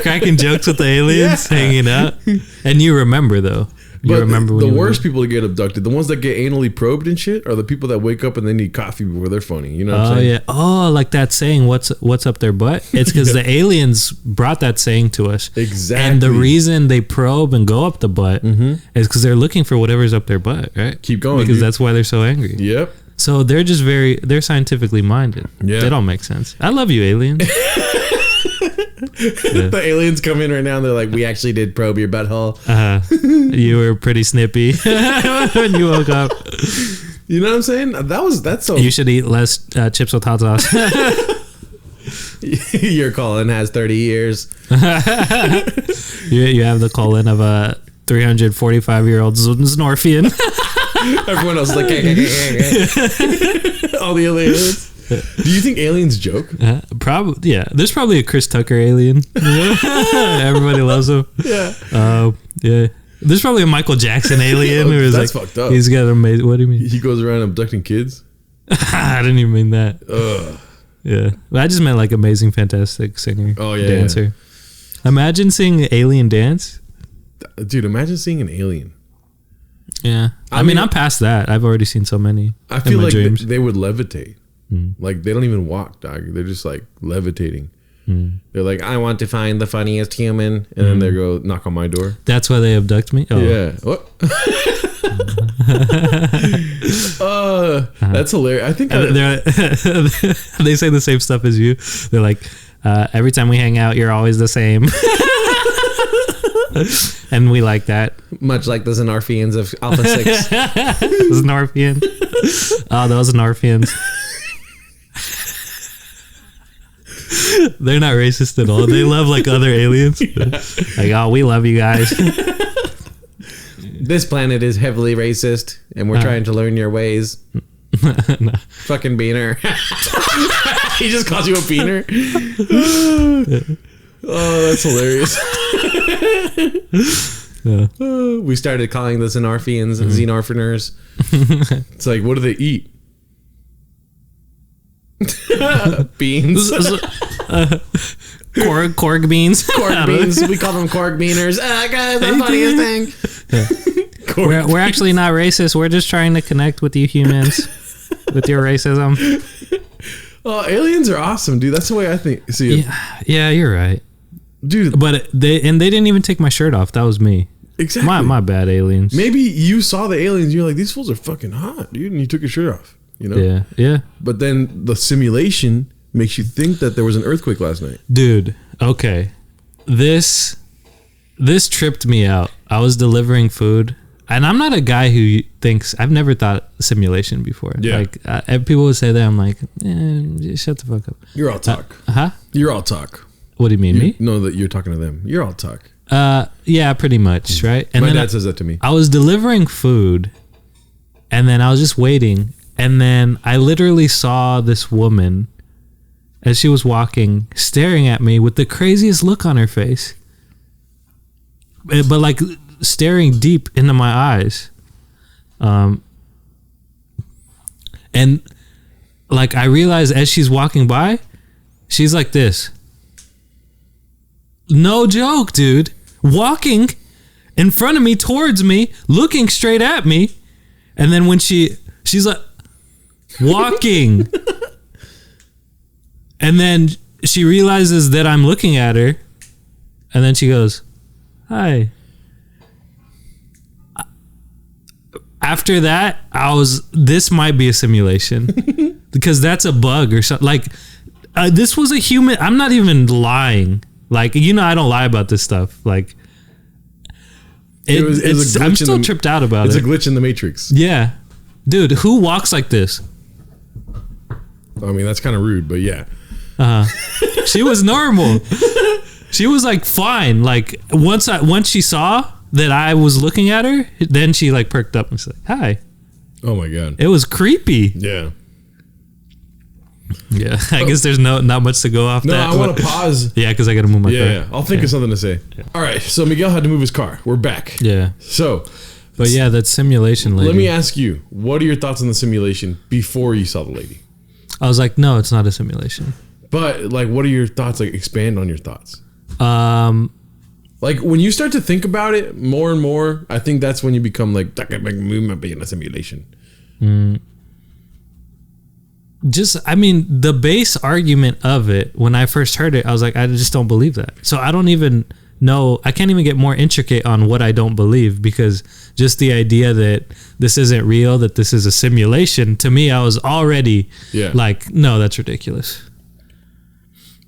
S1: cracking jokes with the aliens, hanging out. And you remember though. You remember when
S2: the worst people to get abducted, the ones that get anally probed and shit, are the people that wake up and they need coffee before they're funny. You know what I'm saying?
S1: Yeah. Oh, like that saying, what's up their butt? It's because the aliens brought that saying to us.
S2: Exactly.
S1: And the reason they probe and go up the butt is because they're looking for whatever's up their butt, right?
S2: Keep going.
S1: Because that's why they're so angry.
S2: Yep.
S1: So they're just they're scientifically minded. Yeah. They don't make sense. I love you, aliens.
S2: The aliens come in right now and they're like, we actually did probe your butthole.
S1: You were pretty snippy when you woke up.
S2: You know what I'm saying? That's so.
S1: You should eat less chips with hot sauce.
S2: Your colon has 30 years.
S1: You have the colon of a 345-year-old Znorfian.
S2: Everyone else is like, all the aliens. Do you think aliens joke?
S1: Probably, yeah. There's probably a Chris Tucker alien. Everybody loves him. Yeah. Yeah. There's probably a Michael Jackson alien who is
S2: that's
S1: like,
S2: fucked up.
S1: He's got amazing. What do you mean?
S2: He goes around abducting kids.
S1: I didn't even mean that. Yeah, I just meant like amazing, fantastic singer.
S2: Oh yeah,
S1: dancer.
S2: Yeah.
S1: Imagine seeing an alien dance.
S2: Dude, imagine seeing an alien.
S1: Yeah, I mean, I'm past that. I've already seen so many.
S2: I feel like they would levitate. Like they don't even walk, dog. They're just like levitating. They're like, I want to find the funniest human, and then they go knock on my door.
S1: That's why they abduct me.
S2: Oh. Yeah. What? That's hilarious. I think
S1: they say the same stuff as you. They're like, every time we hang out, you're always the same. And we like that.
S2: Much like the Xenarfians of Alpha 6.
S1: Xenarfian. Oh, those Xenarfians. They're not racist at all. They love like other aliens. Like, oh, we love you guys.
S2: This planet is heavily racist, and we're trying to learn your ways. No. Fucking beaner. He just calls you a beaner. Oh, that's hilarious. Yeah. We started calling the Xenarfians Xenarfiners. It's like, what do they eat? Beans.
S1: Korg beans.
S2: Korg beans. We call them Korg beaners. Guys, the funniest thing.
S1: Yeah. We're actually not racist. We're just trying to connect with you humans with your racism.
S2: Oh, aliens are awesome, dude. That's the way I see it.
S1: Yeah, you're right,
S2: dude.
S1: But they didn't even take my shirt off. That was me.
S2: Exactly.
S1: My bad, aliens.
S2: Maybe you saw the aliens and you're like, these fools are fucking hot, dude, and you took your shirt off. You know?
S1: Yeah.
S2: But then the simulation makes you think that there was an earthquake last night.
S1: Dude, okay. This tripped me out. I was delivering food, and I'm not a guy who thinks, I've never thought simulation before.
S2: Yeah.
S1: Like, people would say that, I'm like, shut the fuck up.
S2: You're all talk.
S1: Huh?
S2: You're all talk.
S1: What do you mean, me?
S2: No, that you're talking to them. You're all talk.
S1: Yeah, pretty much, right? And
S2: my dad says that to me.
S1: I was delivering food, and then I was just waiting, and then I literally saw this woman as she was walking, staring at me with the craziest look on her face. But like staring deep into my eyes. And like I realized as she's walking by, she's like this. No joke, dude. Walking in front of me, towards me, looking straight at me. And then when she's like walking. And then she realizes that I'm looking at her. And then she goes, hi. After that, this might be a simulation. Because that's a bug or something. Like, this was a human. I'm not even lying. Like, I don't lie about this stuff. Like, I'm still tripped out about it.
S2: It's a glitch in the Matrix.
S1: Yeah. Dude, who walks like this?
S2: I mean, that's kind of rude, but yeah.
S1: She was normal. She was like fine. Like once she saw that I was looking at her, then she like perked up and said, "Hi."
S2: Oh my god.
S1: It was creepy.
S2: Yeah.
S1: Yeah. I guess there's not much to go off that.
S2: No, I want to pause.
S1: Yeah, because I got to move my car.
S2: Yeah. I'll think of something to say. Yeah. All right. So Miguel had to move his car. We're back.
S1: Yeah.
S2: So.
S1: But yeah, that simulation lady.
S2: Let me ask you, what are your thoughts on the simulation before you saw the lady?
S1: I was like, no, it's not a simulation.
S2: But like, what are your thoughts? Like, expand on your thoughts. Like when you start to think about it more and more, I think that's when you become like, that could be in a simulation.
S1: I mean, the base argument of it, when I first heard it, I was like, I just don't believe that. So I don't even know, I can't even get more intricate on what I don't believe, because just the idea that this isn't real, that this is a simulation, to me, I was already like, no, that's ridiculous.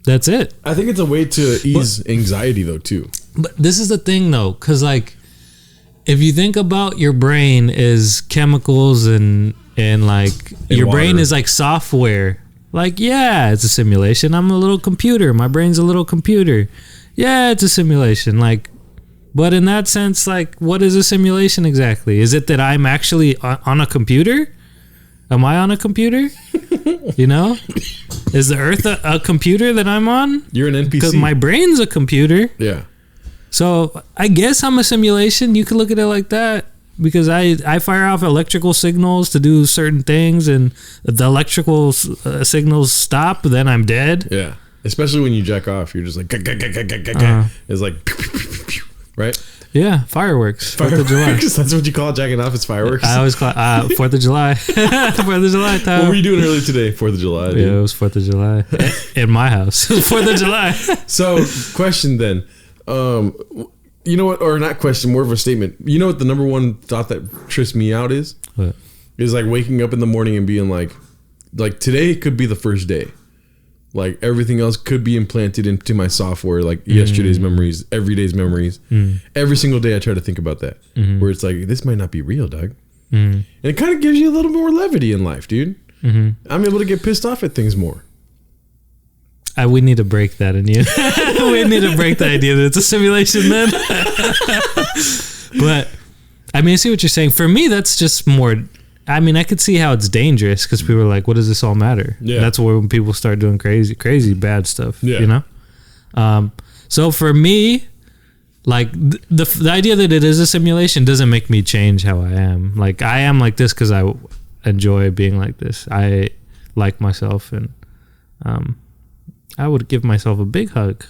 S1: That's it.
S2: I think it's a way to ease anxiety though too.
S1: But this is the thing though, because like, if you think about your brain as chemicals and like your
S2: water.
S1: brain is like software, like, yeah, it's a simulation. I'm a little computer. My brain's a little computer. Yeah, it's a simulation. Like, but in that sense, like, what is a simulation exactly? Is it that I'm actually on a computer? Am I on a computer? You know? Is the Earth a computer that I'm on?
S2: You're an NPC.
S1: Because my brain's a computer.
S2: Yeah.
S1: So I guess I'm a simulation. You could look at it like that, because I fire off electrical signals to do certain things, and if the electrical signals stop, then I'm dead.
S2: Yeah. Especially when you jack off, you're just like, it's like, right?
S1: Yeah, fireworks. 4th of July.
S2: That's what you call jacking off, is fireworks?
S1: I always call it 4th of July. 4th of July time.
S2: What were you doing earlier today? 4th of July. Dude.
S1: Yeah, it was 4th of July. In my house. 4th of July.
S2: So, question then. You know what? Or not question, more of a statement. You know what the number one thought that trips me out is?
S1: What?
S2: Is like waking up in the morning and being like today could be the first day. Like everything else could be implanted into my software, like yesterday's memories, every day's memories. Every single day I try to think about that. Where it's like, this might not be real, dog. And it kind of gives you a little more levity in life, dude. I'm able to get pissed off at things more.
S1: We need to break that in you. We need to break the idea that it's a simulation then. But, I mean, I see what you're saying. For me, that's just more... I mean, I could see how it's dangerous, because people are like, what does this all matter? Yeah. That's where when people start doing crazy bad stuff, you know? So for me, like, the idea that it is a simulation doesn't make me change how I am. Like, I am like this because I enjoy being like this. I like myself, and I would give myself a big hug.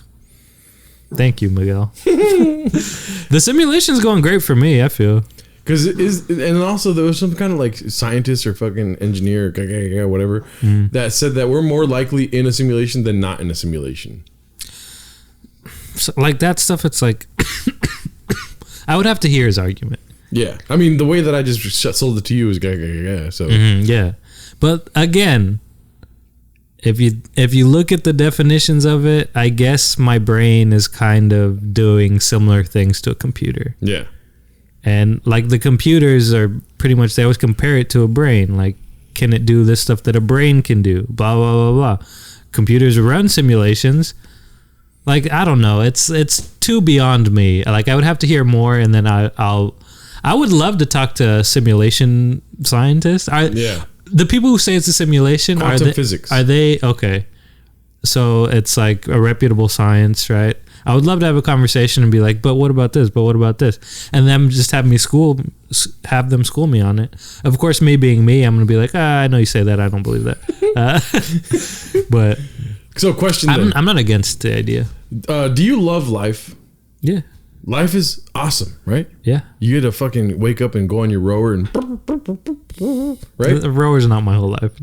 S1: Thank you, Miguel. The simulation's going great for me, I feel.
S2: Because it is, and also there was some kind of like scientist or fucking engineer, whatever, that said that we're more likely in a simulation than not in a simulation.
S1: So, like that stuff, it's like, I would have to hear his argument.
S2: Yeah. I mean, the way that I just sold it to you is so.
S1: Yeah. But again, if you look at the definitions of it, I guess my brain is kind of doing similar things to a computer.
S2: Yeah.
S1: And like the computers are pretty much, they always compare it to a brain. Like, can it do this stuff that a brain can do? Blah, blah, blah, blah. Computers run simulations. Like, I don't know. It's too beyond me. Like, I would have to hear more, and then I would love to talk to a simulation scientist. The people who say it's a simulation,
S2: quantum physics.
S1: Are they okay? So it's like a reputable science, right? I would love to have a conversation and be like, but what about this? But what about this? And then just have them school me on it. Of course, me being me, I'm going to be like, I know you say that. I don't believe that. But
S2: so question
S1: I'm not against the idea.
S2: Do you love life?
S1: Yeah.
S2: Life is awesome, right?
S1: Yeah.
S2: You get to fucking wake up and go on your rower and right?
S1: The rower's not my whole life.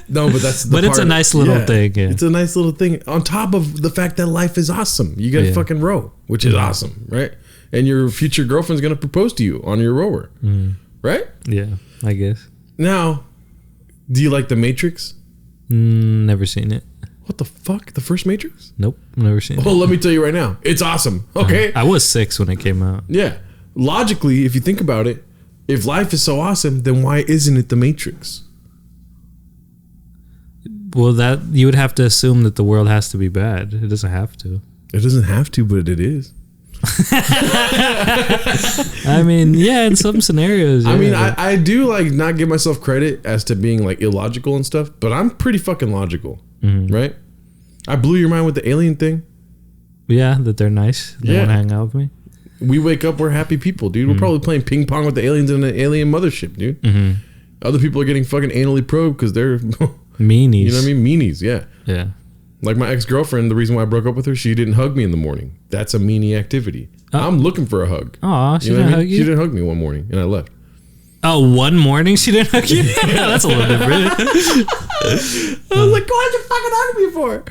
S2: No, but that's the
S1: but it's a nice little thing. Yeah.
S2: It's a nice little thing on top of the fact that life is awesome. You get a fucking row, which is awesome, right? And your future girlfriend's going to propose to you on your rower, right?
S1: Yeah, I guess.
S2: Now, do you like The Matrix?
S1: Never seen it.
S2: What the fuck? The first Matrix?
S1: Nope, never seen it.
S2: Well, let me tell you right now. It's awesome. Okay?
S1: I was 6 when it came out.
S2: Yeah. Logically, if you think about it, if life is so awesome, then why isn't it The Matrix?
S1: Well, that you would have to assume that the world has to be bad. It doesn't have to.
S2: It doesn't have to, but it is.
S1: I mean, yeah, in some scenarios. Yeah.
S2: I mean, I do like not give myself credit as to being like illogical and stuff, but I'm pretty fucking logical, right? I blew your mind with the alien thing.
S1: Yeah, that they're nice. They want to hang out with me.
S2: We wake up, we're happy people, dude. We're probably playing ping pong with the aliens in an alien mothership, dude. Other people are getting fucking anally probed because they're
S1: meanies.
S2: You know what I mean? Meanies, yeah.
S1: Yeah.
S2: Like my ex-girlfriend, the reason why I broke up with her, she didn't hug me in the morning. That's a meanie activity. I'm looking for a hug.
S1: Oh, she didn't hug you?
S2: She didn't hug me one morning, and I left.
S1: Oh, one morning she didn't hug you? That's a little different.
S2: I was like, why'd you fucking hug me for?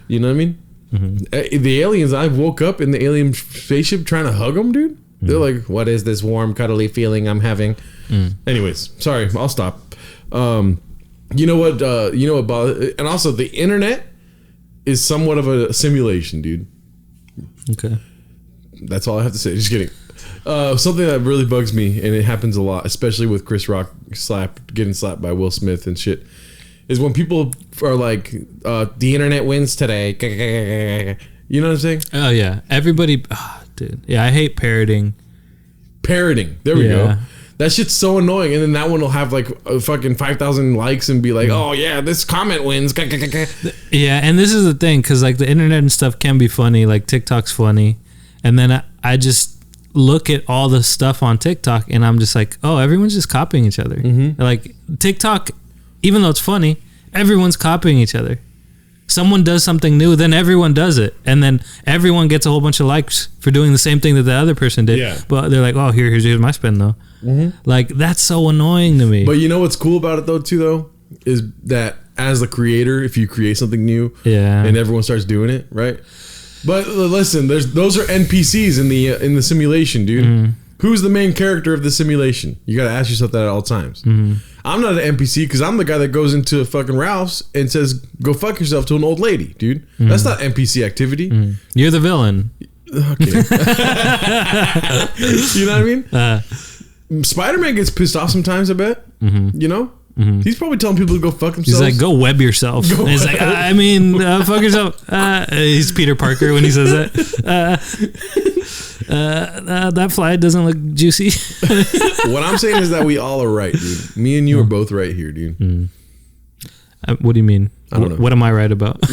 S2: You know what I mean? Mm-hmm. The aliens, I woke up in the alien spaceship trying to hug them, dude. Mm-hmm. They're like, what is this warm, cuddly feeling I'm having? Anyways, sorry, I'll stop. You know what and also the internet is somewhat of a simulation, dude.
S1: Okay.
S2: That's all I have to say. Just kidding. Something that really bugs me, and it happens a lot, especially with Chris Rock getting slapped by Will Smith and shit, is when people are like, the internet wins today. You know what I'm saying?
S1: Oh, yeah. Everybody, dude. Yeah, I hate parroting.
S2: Parroting. There we go. That shit's so annoying. And then that one will have like a fucking 5,000 likes and be like, oh, yeah, this comment wins.
S1: Yeah, and this is the thing, because like the internet and stuff can be funny. Like TikTok's funny. And then I just look at all the stuff on TikTok and I'm just like, oh, everyone's just copying each other. Mm-hmm. Like TikTok, even though it's funny, everyone's copying each other. Someone does something new, then everyone does it. And then everyone gets a whole bunch of likes for doing the same thing that the other person did. Yeah. But they're like, oh, here's my spin, though. Mm-hmm. Like, that's so annoying to me.
S2: But you know what's cool about it, though, too, though? Is that as the creator, if you create something new and everyone starts doing it, right? But listen, those are NPCs in the simulation, dude. Mm-hmm. Who's the main character of the simulation? You got to ask yourself that at all times. Mm-hmm. I'm not an NPC because I'm the guy that goes into fucking Ralph's and says, go fuck yourself to an old lady, dude. Mm-hmm. That's not NPC activity. Mm-hmm.
S1: You're the villain.
S2: Okay. You know what I mean? Spider-Man gets pissed off sometimes, I bet. Mm-hmm. You know? Mm-hmm. He's probably telling people to go fuck themselves.
S1: He's like, go web yourself. He's like, fuck yourself. He's Peter Parker when he says that. That fly doesn't look juicy.
S2: What I'm saying is that we all are right, dude. Me and you are both right here, dude.
S1: What do you mean?
S2: I don't know.
S1: What am I right about?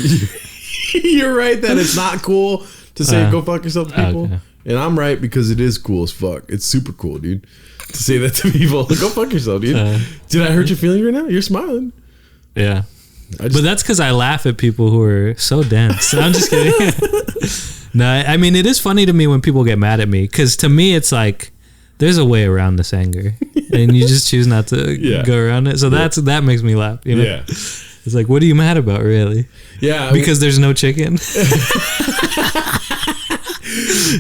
S2: You're right that it's not cool to say go fuck yourself to people. Okay. And I'm right because it is cool as fuck. It's super cool, dude. To say that to people. Go fuck yourself, dude. Did I hurt your feelings right now? You're smiling.
S1: Yeah. But that's because I laugh at people who are so dense. I'm just kidding. No, I mean, it is funny to me when people get mad at me. Because to me, it's like, there's a way around this anger. And you just choose not to go around it. So that makes me laugh. You know? Yeah. It's like, what are you mad about, really?
S2: Yeah.
S1: Because there's no chicken.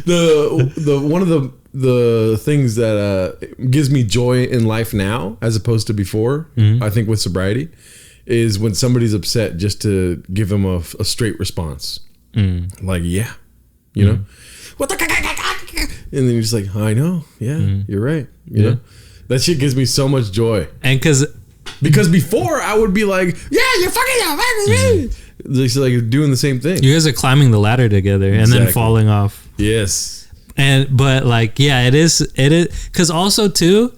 S2: One of the things that gives me joy in life now, as opposed to before, I think with sobriety, is when somebody's upset, just to give them a straight response. Like, yeah, you know, what the, and then you're just like, I know, you're right, you know, that shit gives me so much joy.
S1: And because
S2: before I would be like, yeah, you're fucking just like doing the same thing.
S1: You guys are climbing the ladder together and then falling off.
S2: Yes.
S1: But like, yeah, it is because also too,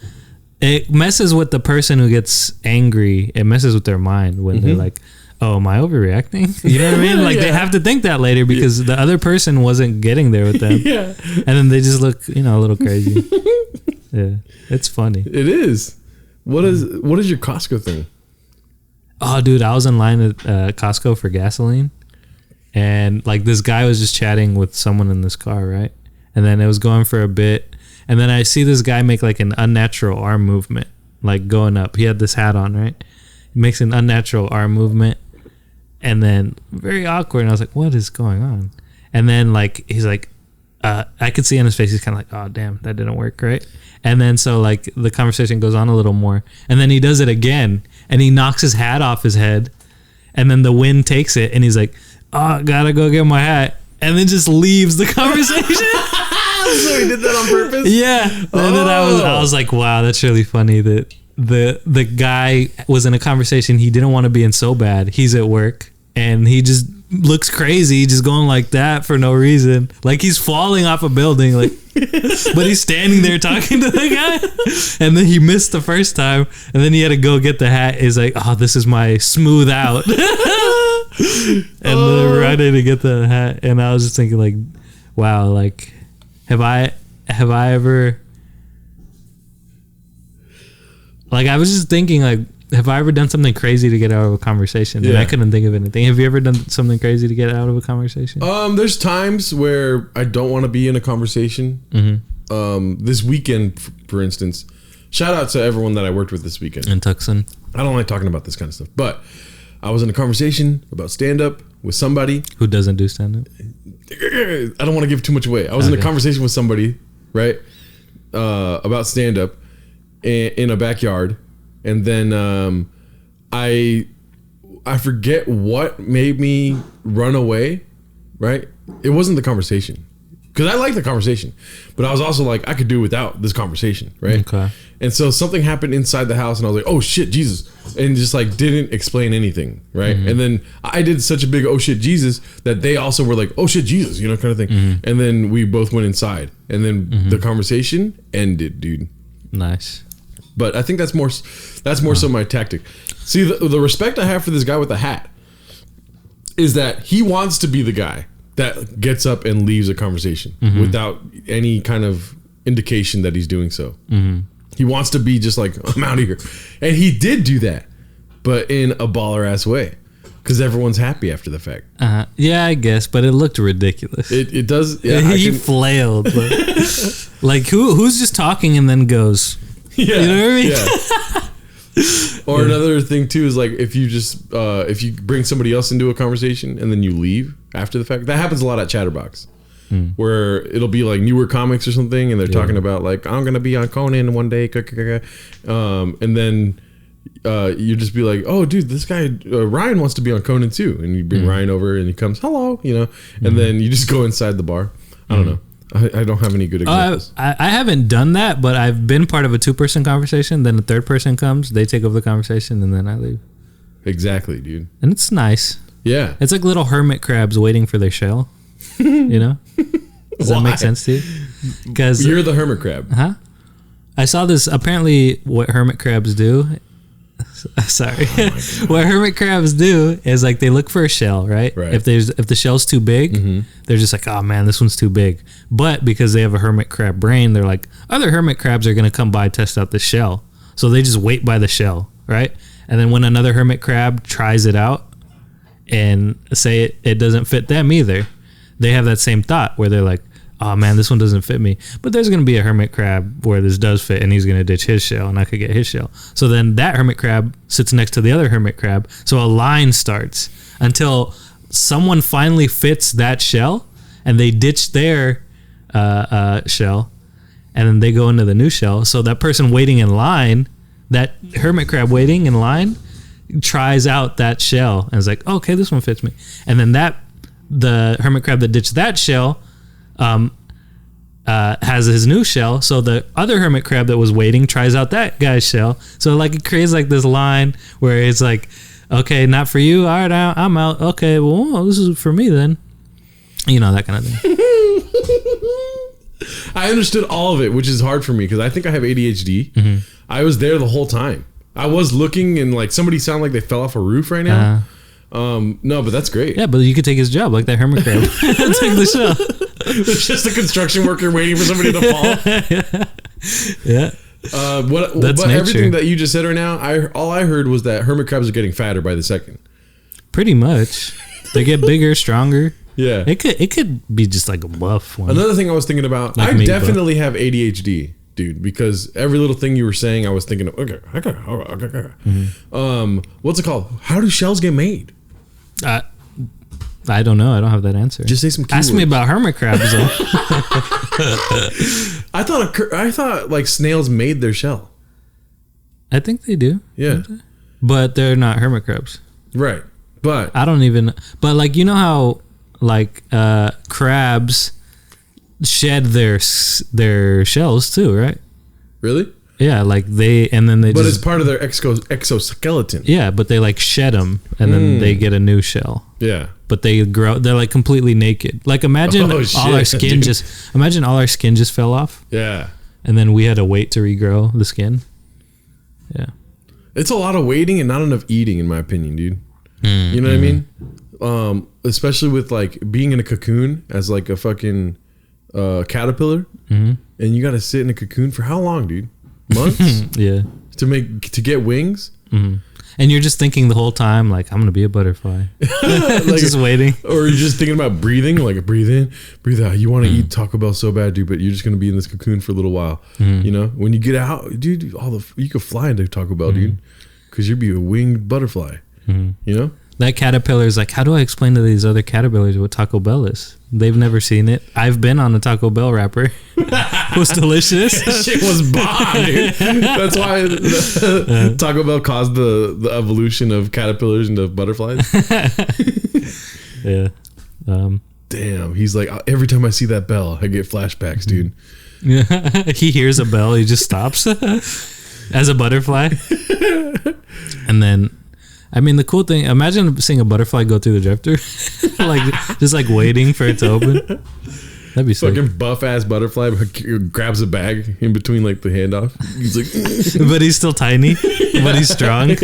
S1: it messes with the person who gets angry. It messes with their mind when they're like, oh, am I overreacting? You know what I mean? Like they have to think that later because the other person wasn't getting there with them. And then they just look, a little crazy. Yeah, it's funny.
S2: It is. What is your Costco thing?
S1: Oh, dude, I was in line at Costco for gasoline, and like this guy was just chatting with someone in this car, right? And then it was going for a bit, and then I see this guy make like an unnatural arm movement, like going up. He had this hat on, right? He makes an unnatural arm movement, and then very awkward. And I was like, "What is going on?" And then like he's like, I could see on his face, he's kind of like, "Oh, damn, that didn't work, right?" And then so like the conversation goes on a little more, and then he does it again, and he knocks his hat off his head, and then the wind takes it, and he's like, "Oh, gotta go get my hat," and then just leaves the conversation.
S2: So he did that on purpose?
S1: Yeah. And then I was like, wow, that's really funny that the guy was in a conversation he didn't want to be in so bad. He's at work and he just looks crazy, just going like that for no reason. Like he's falling off a building, like but he's standing there talking to the guy. And then he missed the first time, and then he had to go get the hat. He's like, oh, this is my smooth out. And then ready to get the hat. And I was just thinking like, wow, like have I ever, like I was just thinking like Have I ever done something crazy to get out of a conversation? And I couldn't think of anything. Have you ever done something crazy to get out of a conversation?
S2: There's times where I don't want to be in a conversation. Mm-hmm. This weekend, for instance, shout out to everyone that I worked with this weekend.
S1: In Tucson.
S2: I don't like talking about this kind of stuff, but I was in a conversation about stand-up with somebody.
S1: Who doesn't do stand-up?
S2: I don't want to give too much away. I was in a conversation with somebody, right, about stand-up in a backyard. And then I forget what made me run away, right? It wasn't the conversation. Because I like the conversation. But I was also like, I could do without this conversation, right?
S1: Okay.
S2: And so something happened inside the house and I was like, oh shit, Jesus. And just like didn't explain anything, right? Mm-hmm. And then I did such a big oh shit, Jesus that they also were like, oh shit, Jesus, you know, kind of thing. Mm-hmm. And then we both went inside. And then the conversation ended, dude.
S1: Nice.
S2: But I think that's more so my tactic. See, the respect I have for this guy with the hat is that he wants to be the guy that gets up and leaves a conversation without any kind of indication that he's doing so. Mm-hmm. He wants to be just like, I'm out of here. And he did do that, but in a baller ass way. Because everyone's happy after the fact.
S1: Yeah, I guess, but it looked ridiculous.
S2: It does. Yeah,
S1: he flailed. Like who's just talking and then goes...
S2: Yeah,
S1: you know what I mean?
S2: Yeah. Or another thing too is like if you bring somebody else into a conversation and then you leave after the fact. That happens a lot at Chatterbox, where it'll be like newer comics or something, and they're talking about like I'm gonna be on Conan one day, and then you just be like, oh dude, this guy Ryan wants to be on Conan too, and you bring Ryan over and he comes, hello, you know, and then you just go inside the bar. I don't know. I don't have any good examples.
S1: I haven't done that, but I've been part of a 2-person conversation. Then the third person comes, they take over the conversation, and then I leave.
S2: Exactly, dude.
S1: And it's nice.
S2: Yeah.
S1: It's like little hermit crabs waiting for their shell. You know? Does that make sense to you? Because
S2: you're the hermit crab.
S1: Huh? I saw this. Apparently, what hermit crabs do... Sorry. What hermit crabs do is like they look for a shell, right? If the shell's too big, they're just like, oh man, this one's too big. But because they have a hermit crab brain, they're like, other hermit crabs are gonna come by, test out the shell. So they just wait by the shell, right? And then when another hermit crab tries it out and say it doesn't fit them either, they have that same thought where they're like, oh man, this one doesn't fit me. But there's going to be a hermit crab where this does fit and he's going to ditch his shell and I could get his shell. So then that hermit crab sits next to the other hermit crab. So a line starts until someone finally fits that shell and they ditch their shell and then they go into the new shell. So that person waiting in line, that hermit crab waiting in line, tries out that shell and is like, okay, this one fits me. And then the hermit crab that ditched that shell has his new shell, so the other hermit crab that was waiting tries out that guy's shell. So like it creates like this line where it's like, okay, not for you, all right, I'm out. Okay, well, this is for me then, you know, that kind of thing.
S2: I understood all of it, which is hard for me because I think I have ADHD. I was there the whole time. I was looking and like somebody sounded like they fell off a roof right now. No, but that's great.
S1: Yeah, but you could take his job like that hermit crab. Take the shell.
S2: It's just a construction worker waiting for somebody to fall.
S1: Yeah.
S2: But everything that you just said right now, all I heard was that hermit crabs are getting fatter by the second.
S1: Pretty much. They get bigger, stronger.
S2: Yeah.
S1: It could be just like a buff one.
S2: Another thing I was thinking about, like I definitely have ADHD, dude, because every little thing you were saying, I was thinking, okay. What's it called? How do shells get made?
S1: I don't know. I don't have that answer.
S2: Just say some keywords.
S1: Ask me about hermit crabs, though.
S2: I thought like snails made their shell.
S1: I think they do.
S2: Yeah.
S1: But they're not hermit crabs.
S2: Right. But
S1: I don't even... But like, you know how like crabs shed their shells too, right?
S2: Really?
S1: Yeah, like they... And then they
S2: But it's part of their exoskeleton.
S1: Yeah, but they like shed them and then they get a new shell.
S2: Yeah.
S1: But they grow. They're like completely naked. Like imagine all our skin Imagine all our skin just fell off.
S2: Yeah.
S1: And then we had to wait to regrow the skin. Yeah.
S2: It's a lot of waiting and not enough eating, in my opinion, dude. You know what I mean? Especially with like being in a cocoon as like a fucking caterpillar, and you got to sit in a cocoon for how long, dude? Months?
S1: Yeah.
S2: To get wings.
S1: Mm-hmm. And you're just thinking the whole time, like, I'm going to be a butterfly. Like, just waiting.
S2: Or you're just thinking about breathing, like breathe in, breathe out. You want to eat Taco Bell so bad, dude, but you're just going to be in this cocoon for a little while. You know, when you get out, dude, you could fly into Taco Bell, dude, because you'd be a winged butterfly. You know?
S1: That caterpillar is like, how do I explain to these other caterpillars what Taco Bell is? They've never seen it. I've been on a Taco Bell wrapper. It was delicious.
S2: Shit was bomb, dude. That's why Taco Bell caused the evolution of caterpillars into butterflies.
S1: Yeah.
S2: Damn. He's like, every time I see that bell, I get flashbacks, dude.
S1: He hears a bell. He just stops as a butterfly. And then... I mean, the cool thing, imagine seeing a butterfly go through the drive-thru. Like, just like waiting for it to open. That'd be sick.
S2: Fucking buff-ass butterfly grabs a bag in between, like, the handoff. He's like...
S1: But he's still tiny, but he's strong.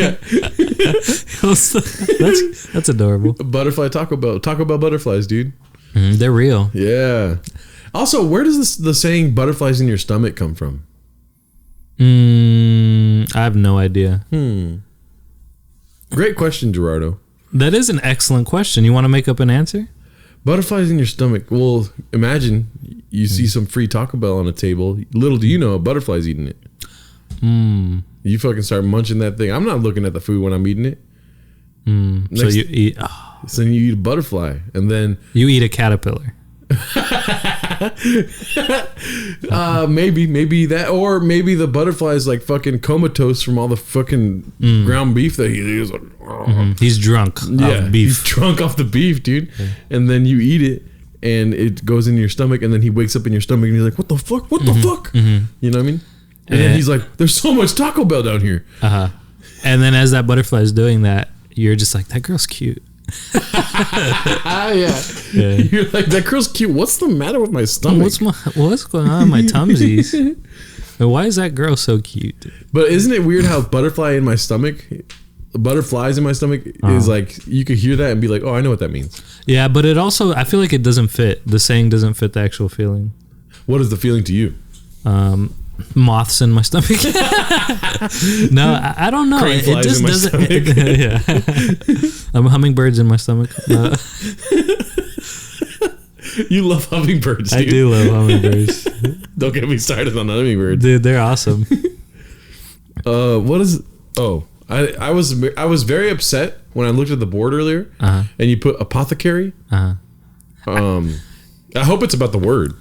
S1: That's adorable.
S2: Butterfly Taco Bell butterflies, dude.
S1: They're real.
S2: Yeah. Also, where does the saying butterflies in your stomach come from?
S1: I have no idea.
S2: Great question, Gerardo.
S1: That is an excellent question. You want to make up an answer?
S2: Butterflies in your stomach. Well, imagine you see some free Taco Bell on a table. Little do you know, a butterfly's eating it. You fucking start munching that thing. I'm not looking at the food when I'm eating it.
S1: So you eat...
S2: So you eat a butterfly, and then...
S1: You eat a caterpillar.
S2: Maybe that, or maybe the butterfly is like fucking comatose from all the fucking ground beef that he is.
S1: He's drunk off beef.
S2: He's drunk off the beef, dude. And then you eat it, and it goes in your stomach, and then he wakes up in your stomach, and he's like, "What the fuck? What the fuck?" You know what I mean? And then he's like, "There's so much Taco Bell down here."
S1: And then as that butterfly is doing that, you're just like, "That girl's cute."
S2: Yeah. You're like, that girl's cute. What's the matter with my stomach?
S1: What's going on in my tumsies? And why is that girl so cute?
S2: But isn't it weird how butterflies in my stomach is like, you could hear that and be like, oh, I know what that means.
S1: Yeah, but it also, I feel like it doesn't fit. The saying doesn't fit the actual feeling.
S2: What is the feeling to you?
S1: Moths in my stomach. No, I don't know.
S2: Crane flies
S1: it just
S2: in my
S1: doesn't. Yeah. Hummingbirds in my stomach.
S2: You love hummingbirds, dude.
S1: I do love hummingbirds.
S2: Don't get me started on hummingbirds,
S1: dude. They're awesome.
S2: What is? Oh, I was very upset when I looked at the board earlier, and you put apothecary. I hope it's about the word.